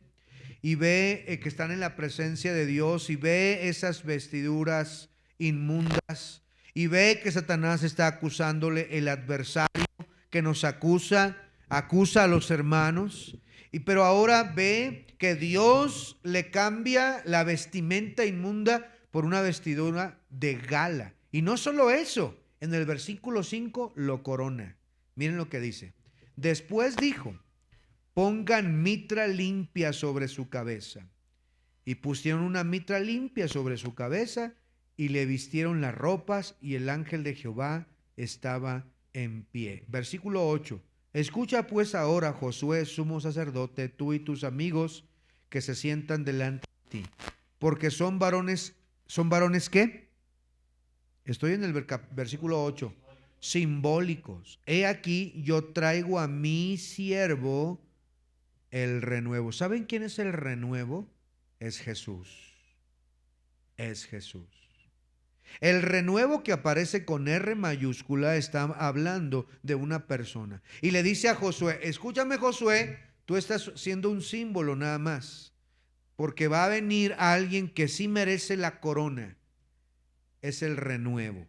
y ve que están en la presencia de Dios, y ve esas vestiduras inmundas, y ve que Satanás está acusándole, el adversario que nos acusa a los hermanos. Pero ahora ve que Dios le cambia la vestimenta inmunda por una vestidura de gala. Y no solo eso, en el versículo 5 lo corona. Miren lo que dice. Después dijo: pongan mitra limpia sobre su cabeza. Y pusieron una mitra limpia sobre su cabeza y le vistieron las ropas, y el ángel de Jehová estaba en pie. Versículo 8. Escucha pues ahora, Josué, sumo sacerdote, tú y tus amigos que se sientan delante de ti, porque son varones ¿qué? Estoy en el versículo 8. Simbólicos. He aquí, yo traigo a mi siervo el renuevo. ¿Saben quién es el renuevo? Es Jesús. Es Jesús. El renuevo que aparece con R mayúscula está hablando de una persona. Y le dice a Josué: escúchame, Josué, tú estás siendo un símbolo nada más, porque va a venir alguien que sí merece la corona. Es el renuevo.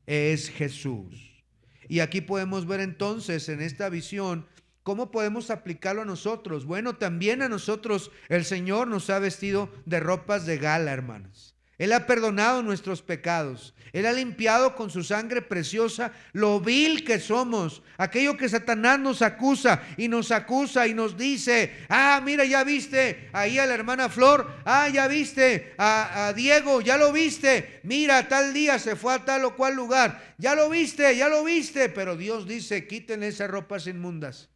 Es Jesús. Y aquí podemos ver entonces en esta visión cómo podemos aplicarlo a nosotros. Bueno, también a nosotros el Señor nos ha vestido de ropas de gala, hermanos. Él ha perdonado nuestros pecados. Él ha limpiado con su sangre preciosa lo vil que somos. Aquello que Satanás nos acusa y nos dice: ah, mira, ya viste ahí a la hermana Flor. Ah, ya viste a Diego, ya lo viste. Mira, tal día se fue a tal o cual lugar. Ya lo viste. Pero Dios dice: quiten esas ropas inmundas,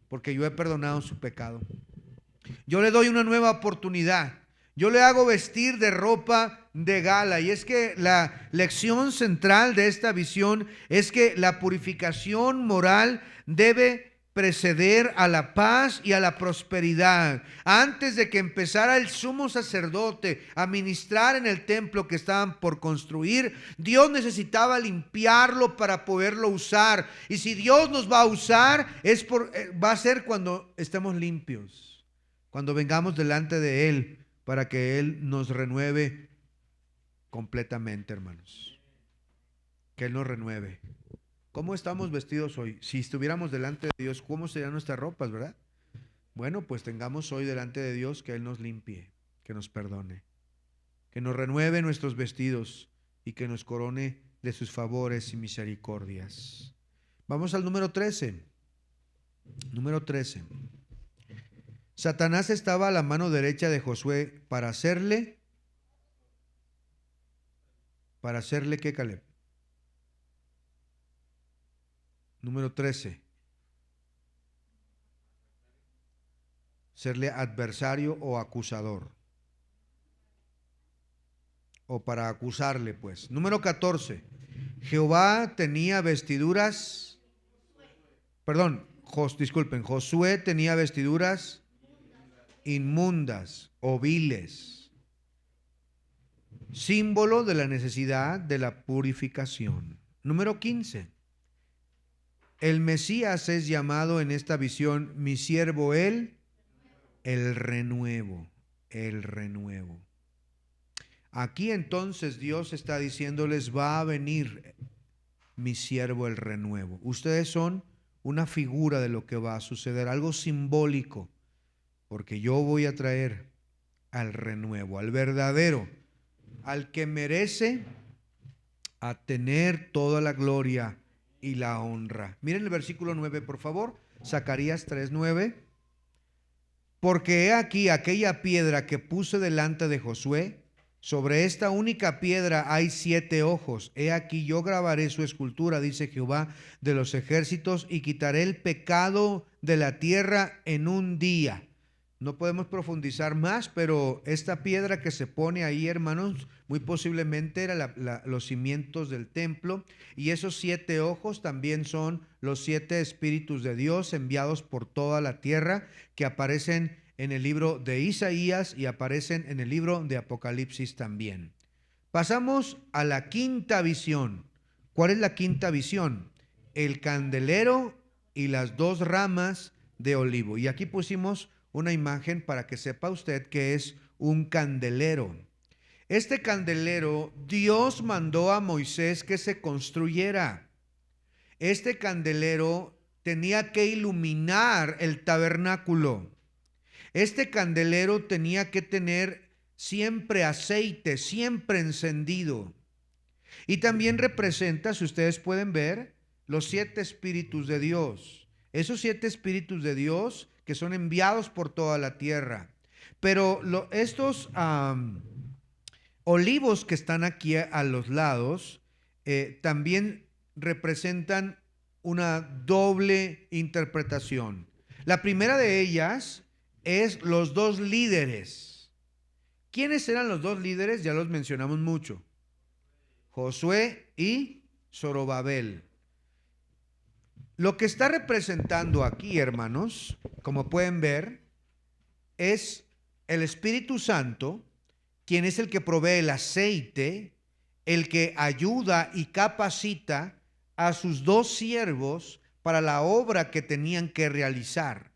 porque yo he perdonado su pecado. Yo le doy una nueva oportunidad. Yo le hago vestir de ropa de gala. Y es que la lección central de esta visión es que la purificación moral debe preceder a la paz y a la prosperidad. Antes de que empezara el sumo sacerdote a ministrar en el templo que estaban por construir, Dios necesitaba limpiarlo para poderlo usar. Y si Dios nos va a usar, va a ser cuando estemos limpios, cuando vengamos delante de Él, para que Él nos renueve completamente, hermanos. Que Él nos renueve. ¿Cómo estamos vestidos hoy? Si estuviéramos delante de Dios, ¿cómo serían nuestras ropas, verdad? Bueno, pues tengamos hoy delante de Dios que Él nos limpie, que nos perdone, que nos renueve nuestros vestidos y que nos corone de sus favores y misericordias. Vamos al número 13. Número 13. Satanás estaba a la mano derecha de Josué para hacerle ¿qué, Caleb? Número 13. Serle adversario o acusador. O para acusarle, pues. Número 14. Jehová tenía vestiduras, disculpen, Josué tenía vestiduras inmundas o viles, símbolo de la necesidad de la purificación. Número 15. El Mesías es llamado en esta visión mi siervo el renuevo, el renuevo. Aquí entonces Dios está diciéndoles, va a venir mi siervo el renuevo. Ustedes son una figura de lo que va a suceder, algo simbólico, porque yo voy a traer al renuevo, al verdadero, al que merece a tener toda la gloria y la honra. Miren el versículo 9, por favor, Zacarías 3:9. Porque he aquí aquella piedra que puse delante de Josué, sobre esta única piedra hay 7 ojos. He aquí yo grabaré su escultura, dice Jehová de los ejércitos, y quitaré el pecado de la tierra en un día. No podemos profundizar más, pero esta piedra que se pone ahí, hermanos, muy posiblemente era los cimientos del templo, y esos 7 ojos también son los 7 espíritus de Dios enviados por toda la tierra, que aparecen en el libro de Isaías y aparecen en el libro de Apocalipsis también. Pasamos a la quinta visión. ¿Cuál es la quinta visión? El candelero y las 2 ramas de olivo. Y aquí pusimos una imagen para que sepa usted que es un candelero. Este candelero Dios mandó a Moisés que se construyera. Este candelero tenía que iluminar el tabernáculo. Este candelero tenía que tener siempre aceite, siempre encendido. Y también representa, si ustedes pueden ver, los 7 espíritus de Dios. Esos 7 espíritus de Dios que son enviados por toda la tierra. Pero estos olivos que están aquí a los lados también representan una doble interpretación. La primera de ellas es los 2 líderes. ¿Quiénes eran los 2 líderes? Ya los mencionamos mucho. Josué y Zorobabel. Lo que está representando aquí, hermanos, como pueden ver, es el Espíritu Santo, quien es el que provee el aceite, el que ayuda y capacita a sus 2 siervos para la obra que tenían que realizar.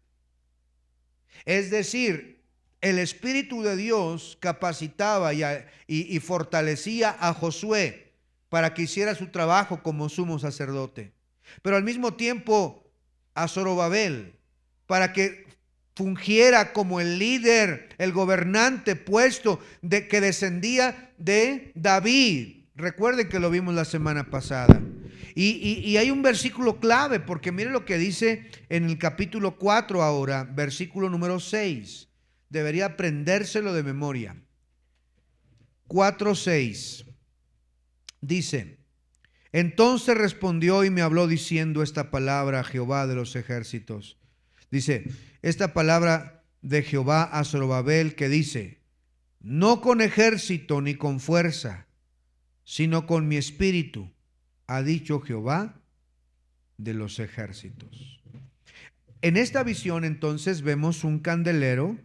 Es decir, el Espíritu de Dios capacitaba y fortalecía a Josué para que hiciera su trabajo como sumo sacerdote. Pero al mismo tiempo a Zorobabel para que fungiera como el líder, el gobernante puesto que descendía de David. Recuerden que lo vimos la semana pasada. Y hay un versículo clave, porque mire lo que dice en el capítulo 4 ahora, versículo número 6. Debería aprendérselo de memoria. 4:6. Dice: entonces respondió y me habló diciendo esta palabra a Jehová de los ejércitos. Dice, esta palabra de Jehová a Zorobabel que dice, no con ejército ni con fuerza, sino con mi espíritu, ha dicho Jehová de los ejércitos. En esta visión entonces vemos un candelero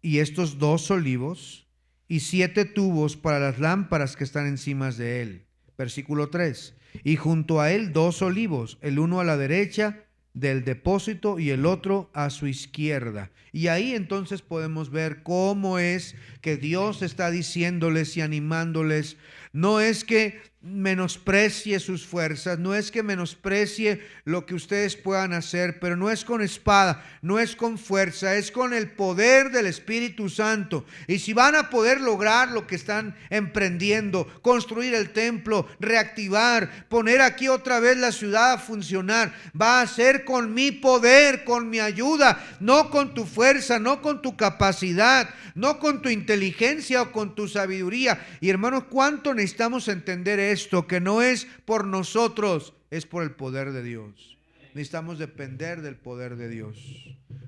y estos 2 olivos y 7 tubos para las lámparas que están encima de él. Versículo 3. Y junto a él 2 olivos, el uno a la derecha del depósito y el otro a su izquierda. Y ahí entonces podemos ver cómo es que Dios está diciéndoles y animándoles, No es que menosprecie sus fuerzas, no es que menosprecie lo que ustedes puedan hacer, pero no es con espada, no es con fuerza, es con el poder del Espíritu Santo. Y si van a poder lograr lo que están emprendiendo, construir el templo, reactivar, poner aquí otra vez la ciudad a funcionar, va a ser con mi poder, con mi ayuda, no con tu fuerza, no con tu capacidad, no con tu inteligencia o con tu sabiduría. Y hermanos, ¿cuánto necesitamos entender esto? Que no es por nosotros, es por el poder de Dios. Necesitamos depender del poder de Dios.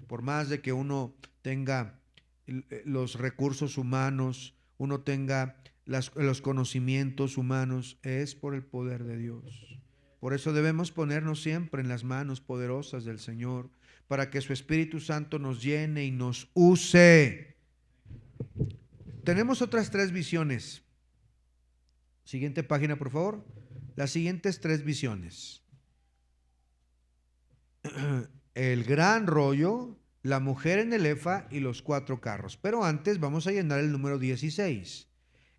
Por más de que uno tenga los recursos humanos, uno tenga los conocimientos humanos, es por el poder de Dios. Por eso debemos ponernos siempre en las manos poderosas del Señor, para que su Espíritu Santo nos llene y nos use. Tenemos otras 3 visiones. Siguiente página, por favor. Las siguientes 3 visiones. El gran rollo, la mujer en el efa y los 4 carros. Pero antes vamos a llenar el número 16.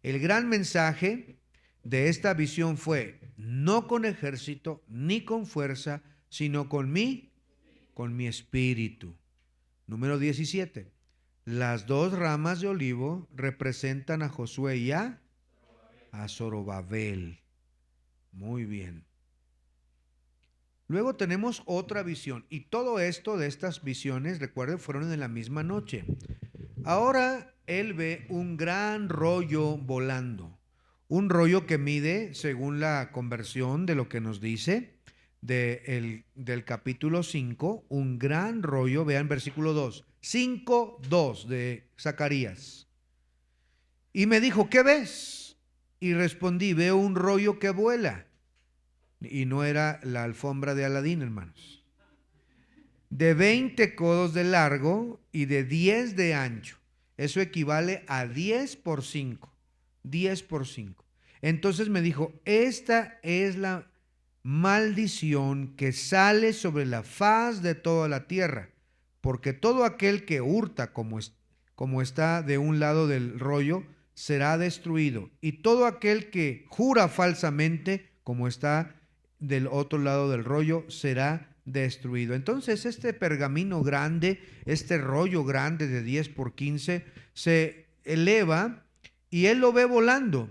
El gran mensaje de esta visión fue: no con ejército ni con fuerza, sino con mi espíritu. Número 17. Las 2 ramas de olivo representan a Josué y a Zorobabel. Muy bien. Luego tenemos otra visión. Y todo esto de estas visiones, recuerden, fueron en la misma noche. Ahora él ve un gran rollo volando. Un rollo que mide, según la conversión de lo que nos dice, del capítulo 5, un gran rollo, vean versículo 2, 5:2 de Zacarías. Y me dijo: ¿qué ves? Y respondí: veo un rollo que vuela. Y no era la alfombra de Aladín, hermanos. De 20 codos de largo y de 10 de ancho. Eso equivale a 10 por 5. 10 por 5. Entonces me dijo: esta es la maldición que sale sobre la faz de toda la tierra, porque todo aquel que hurta como está de un lado del rollo será destruido, y todo aquel que jura falsamente como está del otro lado del rollo será destruido. Entonces este pergamino grande, este rollo grande de 10 por 15 se eleva y él lo ve volando.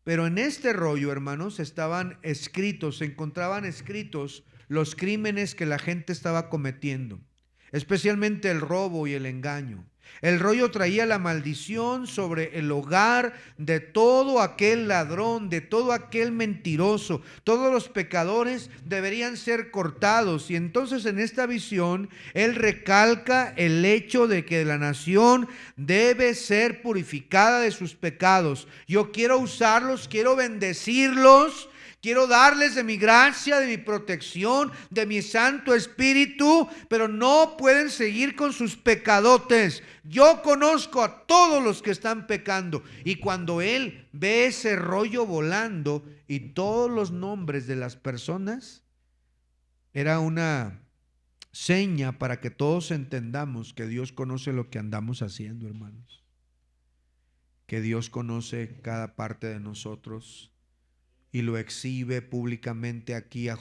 Pero en este rollo, hermanos, se encontraban escritos los crímenes que la gente estaba cometiendo, especialmente el robo y el engaño. El rollo traía la maldición sobre el hogar de todo aquel ladrón, de todo aquel mentiroso. Todos los pecadores deberían ser cortados. Y entonces en esta visión él recalca el hecho de que la nación debe ser purificada de sus pecados. Yo quiero usarlos, quiero bendecirlos, quiero darles de mi gracia, de mi protección, de mi Santo Espíritu, pero no pueden seguir con sus pecadotes. Yo conozco a todos los que están pecando. Y cuando él ve ese rollo volando y todos los nombres de las personas, era una seña para que todos entendamos que Dios conoce lo que andamos haciendo, hermanos. Que Dios conoce cada parte de nosotros. Y lo exhibe públicamente aquí a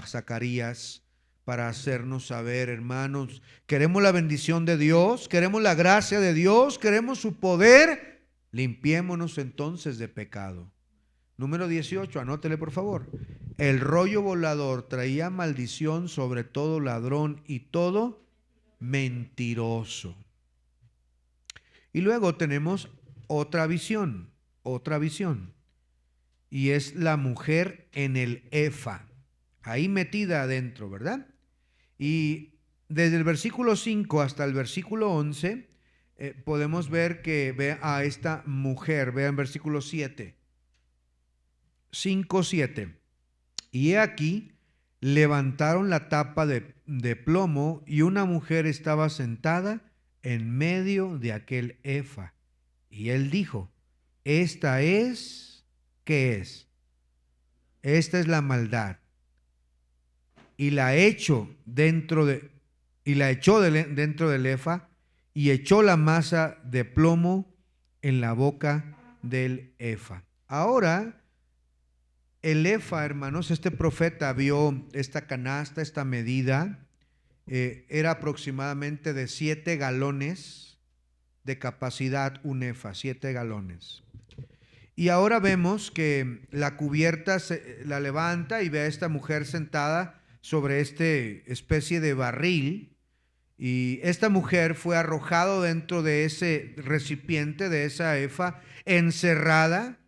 Zacarías para hacernos saber, hermanos, queremos la bendición de Dios, queremos la gracia de Dios, queremos su poder. Limpiémonos entonces de pecado. Número 18, anótele por favor. El rollo volador traía maldición sobre todo ladrón y todo mentiroso. Y luego tenemos otra visión. Y es la mujer en el efa, ahí metida adentro, ¿verdad? Y desde el versículo 5 hasta el versículo 11 podemos ver que ve a esta mujer. Vean versículo 7, 5:7. Y he aquí, levantaron la tapa de plomo y una mujer estaba sentada en medio de aquel efa. Y él dijo: esta es... ¿qué es? Esta es la maldad. Y la echó dentro del efa y echó la masa de plomo en la boca del efa. Ahora El efa, hermanos, este profeta vio esta canasta, esta medida, era aproximadamente de 7 galones de capacidad, un efa, 7 galones. Y ahora vemos que la cubierta la levanta y ve a esta mujer sentada sobre este especie de barril, y esta mujer fue arrojada dentro de ese recipiente, de esa efa, encerrada,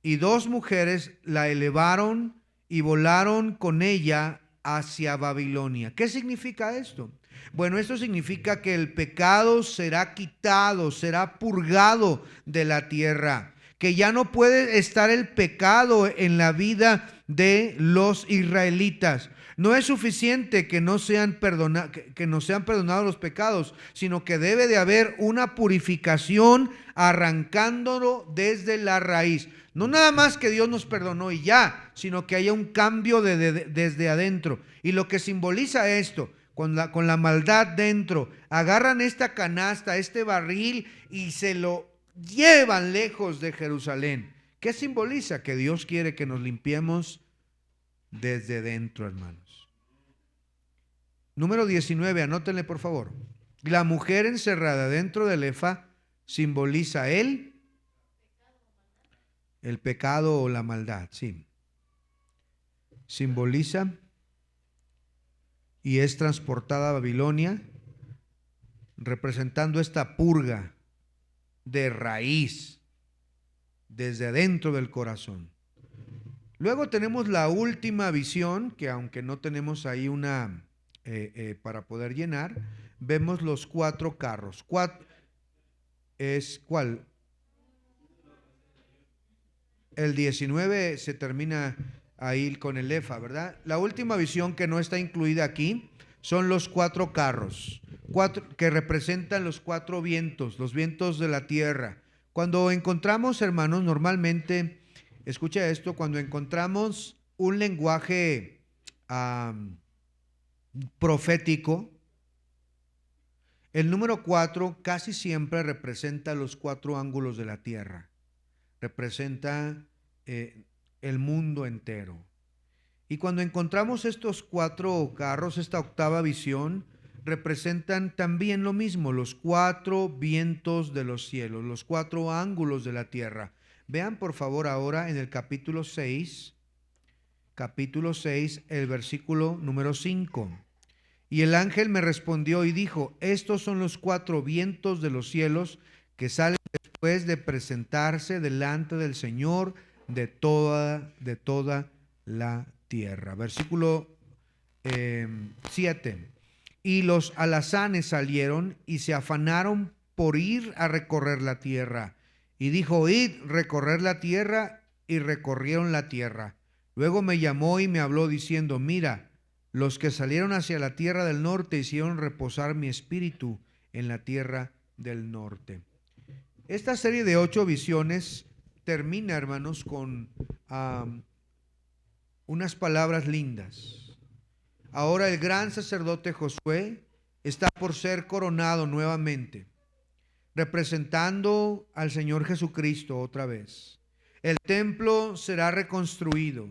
y 2 mujeres la elevaron y volaron con ella hacia Babilonia. ¿Qué significa esto? Bueno, esto significa que el pecado será quitado, será purgado de la tierra, que ya no puede estar el pecado en la vida de los israelitas. No es suficiente que no sean perdonados los pecados, sino que debe de haber una purificación arrancándolo desde la raíz. No nada más que Dios nos perdonó y ya, sino que haya un cambio desde adentro. Y lo que simboliza esto, con la maldad dentro, agarran esta canasta, este barril, y se lo llevan lejos de Jerusalén. ¿Qué simboliza? Que Dios quiere que nos limpiemos desde dentro, hermanos. Número 19, anótenle por favor. La mujer encerrada dentro del efa simboliza el pecado o la maldad, sí. Simboliza y es transportada a Babilonia, representando esta purga de raíz desde adentro del corazón. Luego tenemos la última visión, que aunque no tenemos ahí una para poder llenar, vemos los 4 carros. ¿Cuál? El 19 se termina ahí con el efa, ¿verdad? La última visión que no está incluida aquí son los 4 carros, que representan los 4 vientos, los vientos de la tierra. Cuando encontramos, hermanos, normalmente, escucha esto, cuando encontramos un lenguaje profético, el número 4 casi siempre representa los 4 ángulos de la tierra. Representa el mundo entero. Y cuando encontramos estos 4 carros, esta octava visión, representan también lo mismo, los 4 vientos de los cielos, los 4 ángulos de la tierra. Vean por favor ahora en el capítulo 6, el versículo número 5. Y el ángel me respondió y dijo: estos son los 4 vientos de los cielos que salen después de presentarse delante del Señor de toda la tierra. Versículo 7. Y los alazanes salieron y se afanaron por ir a recorrer la tierra. Y dijo: id, recorrer la tierra, y recorrieron la tierra. Luego me llamó y me habló diciendo: mira, los que salieron hacia la tierra del norte hicieron reposar mi espíritu en la tierra del norte. Esta serie de 8 visiones termina, hermanos, con unas palabras lindas. Ahora el gran sacerdote Josué está por ser coronado nuevamente, representando al Señor Jesucristo otra vez. El templo será reconstruido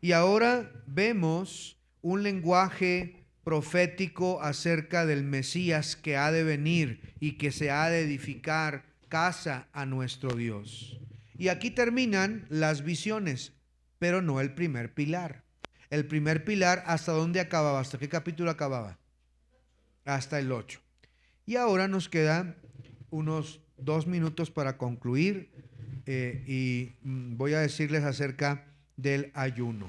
y ahora vemos un lenguaje profético acerca del Mesías que ha de venir y que se ha de edificar casa a nuestro Dios. Y aquí terminan las visiones, pero no el primer pilar. El primer pilar, ¿hasta dónde acababa? ¿Hasta qué capítulo acababa? Hasta el 8. Y ahora nos quedan unos 2 minutos para concluir y voy a decirles acerca del ayuno.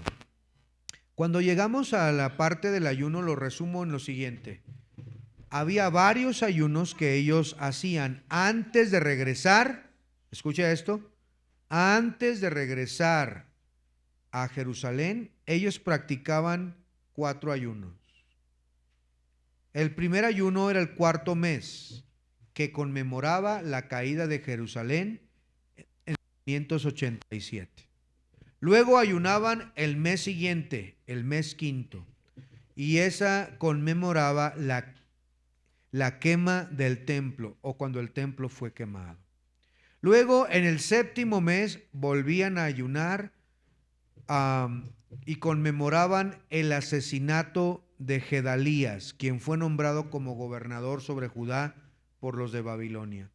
Cuando llegamos a la parte del ayuno, lo resumo en lo siguiente. Había varios ayunos que ellos hacían antes de regresar. Escucha esto. Antes de regresar a Jerusalén, ellos practicaban 4 ayunos. El primer ayuno era el 4.º mes, que conmemoraba la caída de Jerusalén en 587. Luego ayunaban el mes siguiente, el mes 5.º, y esa conmemoraba la quema del templo, o cuando el templo fue quemado. Luego en el 7.º mes volvían a ayunar y conmemoraban el asesinato de Gedalías, quien fue nombrado como gobernador sobre Judá por los de Babilonia.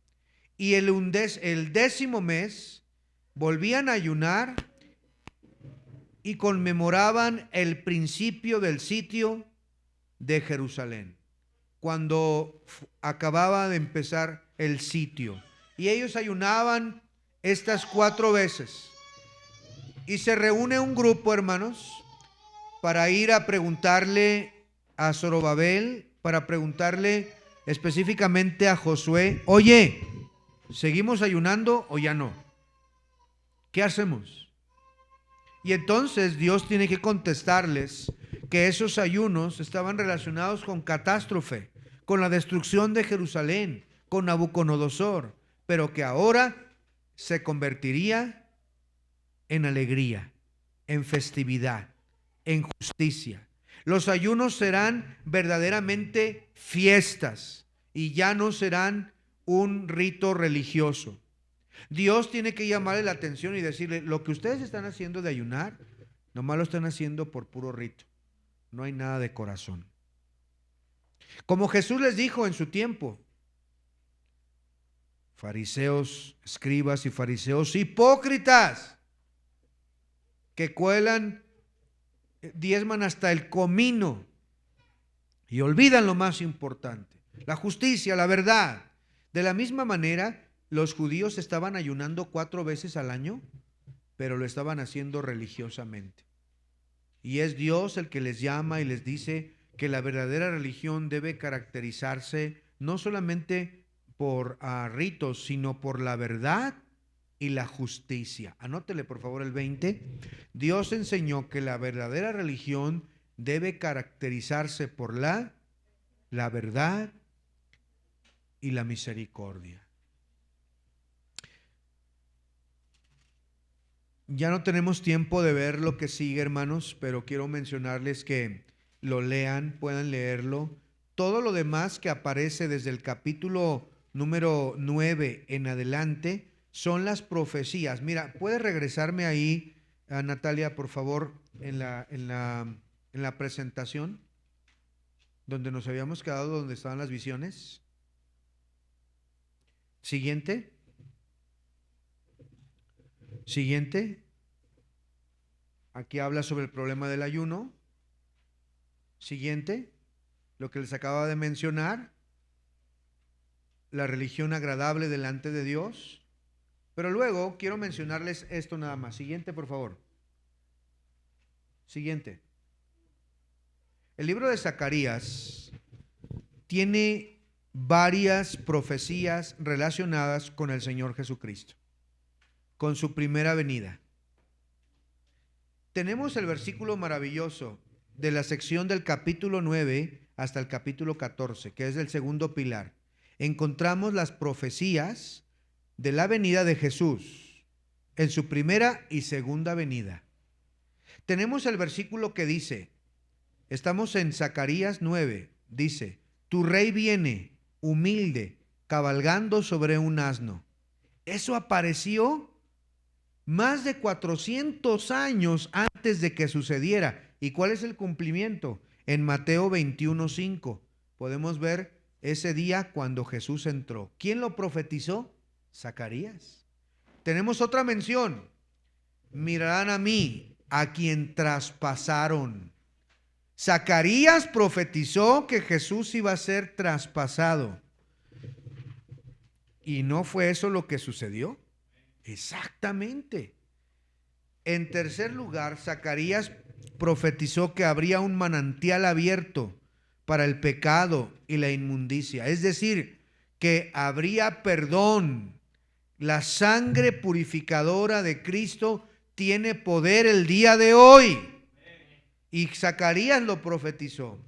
Y el 10º mes volvían a ayunar y conmemoraban el principio del sitio de Jerusalén, cuando acababa de empezar el sitio. Y ellos ayunaban estas 4 veces. Y se reúne un grupo, hermanos, para ir a preguntarle a Zorobabel, para preguntarle específicamente a Josué: oye, ¿seguimos ayunando o ya no? ¿Qué hacemos? Y entonces Dios tiene que contestarles que esos ayunos estaban relacionados con catástrofe, con la destrucción de Jerusalén, con Nabucodonosor, pero que ahora se convertiría en alegría, en festividad, en justicia. Los ayunos serán verdaderamente fiestas y ya no serán un rito religioso. Dios tiene que llamarle la atención y decirle: lo que ustedes están haciendo de ayunar, nomás lo están haciendo por puro rito. No hay nada de corazón. Como Jesús les dijo en su tiempo: fariseos, escribas y fariseos hipócritas, que cuelan, diezman hasta el comino y olvidan lo más importante, la justicia, la verdad. De la misma manera, los judíos estaban ayunando 4 veces al año, pero lo estaban haciendo religiosamente. Y es Dios el que les llama y les dice que la verdadera religión debe caracterizarse no solamente por ritos, sino por la verdad y la justicia. Anótele por favor el 20. Dios enseñó que la verdadera religión debe caracterizarse por la verdad y la misericordia. Ya no tenemos tiempo de ver lo que sigue, hermanos, pero quiero mencionarles que lo lean, puedan leerlo. Todo lo demás que aparece desde el capítulo número 9 en adelante son las profecías. Mira, ¿puedes regresarme ahí, Natalia, por favor, en la presentación donde nos habíamos quedado, donde estaban las visiones? Siguiente. Siguiente. Aquí habla sobre el problema del ayuno. Siguiente. Lo que les acaba de mencionar. La religión agradable delante de Dios. Pero luego quiero mencionarles esto nada más. Siguiente, por favor. Siguiente. El libro de Zacarías tiene varias profecías relacionadas con el Señor Jesucristo, con su primera venida. Tenemos el versículo maravilloso de la sección del capítulo 9 hasta el capítulo 14, que es el segundo pilar. Encontramos las profecías de la venida de Jesús en su primera y segunda venida. Tenemos el versículo que dice, estamos en Zacarías 9, dice: tu rey viene humilde, cabalgando sobre un asno. Eso apareció más de 400 años antes de que sucediera. ¿Y cuál es el cumplimiento? En Mateo 21:5 podemos ver ese día cuando Jesús entró. ¿Quién lo profetizó? Zacarías. Tenemos otra mención: mirarán a mí, a quien traspasaron. Zacarías profetizó que Jesús iba a ser traspasado. ¿Y no fue eso lo que sucedió? Exactamente. En tercer lugar, Zacarías profetizó que habría un manantial abierto para el pecado y la inmundicia. Es decir, que habría perdón. La sangre purificadora de Cristo tiene poder el día de hoy. Y Zacarías lo profetizó.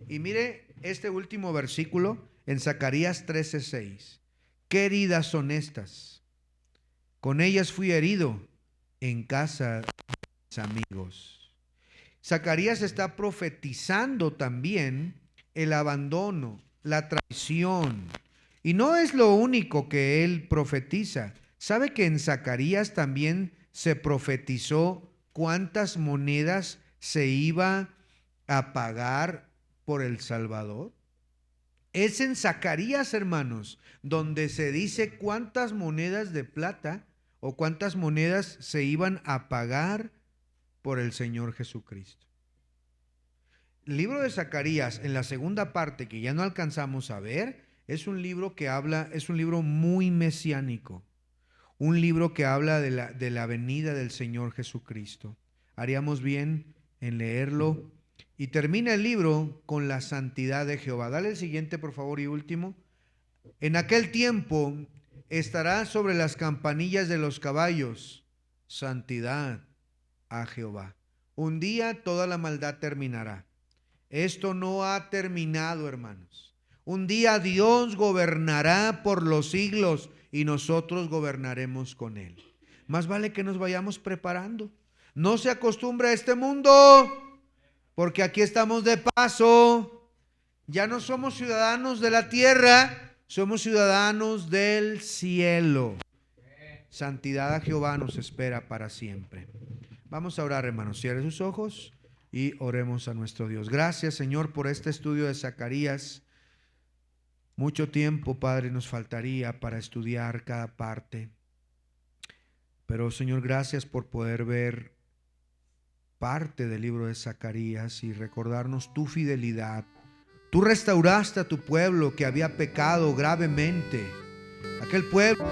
Y mire este último versículo en Zacarías 13:6. ¿Qué heridas son estas? Con ellas fui herido en casa de mis amigos. Zacarías está profetizando también el abandono, la traición. Y no es lo único que él profetiza. ¿Sabe que en Zacarías también se profetizó cuántas monedas se iba a pagar por el Salvador? Es en Zacarías, hermanos, donde se dice cuántas monedas de plata o cuántas monedas se iban a pagar por el Señor Jesucristo. El libro de Zacarías, en la segunda parte que ya no alcanzamos a ver, es un libro que habla, es un libro muy mesiánico, un libro que habla de la venida del Señor Jesucristo. Haríamos bien en leerlo. Y termina el libro con la santidad de Jehová. Dale el siguiente, por favor, y último. En aquel tiempo estará sobre las campanillas de los caballos, santidad a Jehová. Un día toda la maldad terminará. Esto no ha terminado, hermanos. Un día Dios gobernará por los siglos y nosotros gobernaremos con Él. Más vale que nos vayamos preparando. No se acostumbre a este mundo, porque aquí estamos de paso. Ya no somos ciudadanos de la tierra, somos ciudadanos del cielo. Santidad a Jehová nos espera para siempre. Vamos a orar, hermanos. Cierre sus ojos y oremos a nuestro Dios. Gracias, Señor, por este estudio de Zacarías. Mucho tiempo, Padre, nos faltaría para estudiar cada parte. Pero, Señor, gracias por poder ver parte del libro de Zacarías y recordarnos tu fidelidad. Tú restauraste a tu pueblo que había pecado gravemente. Aquel pueblo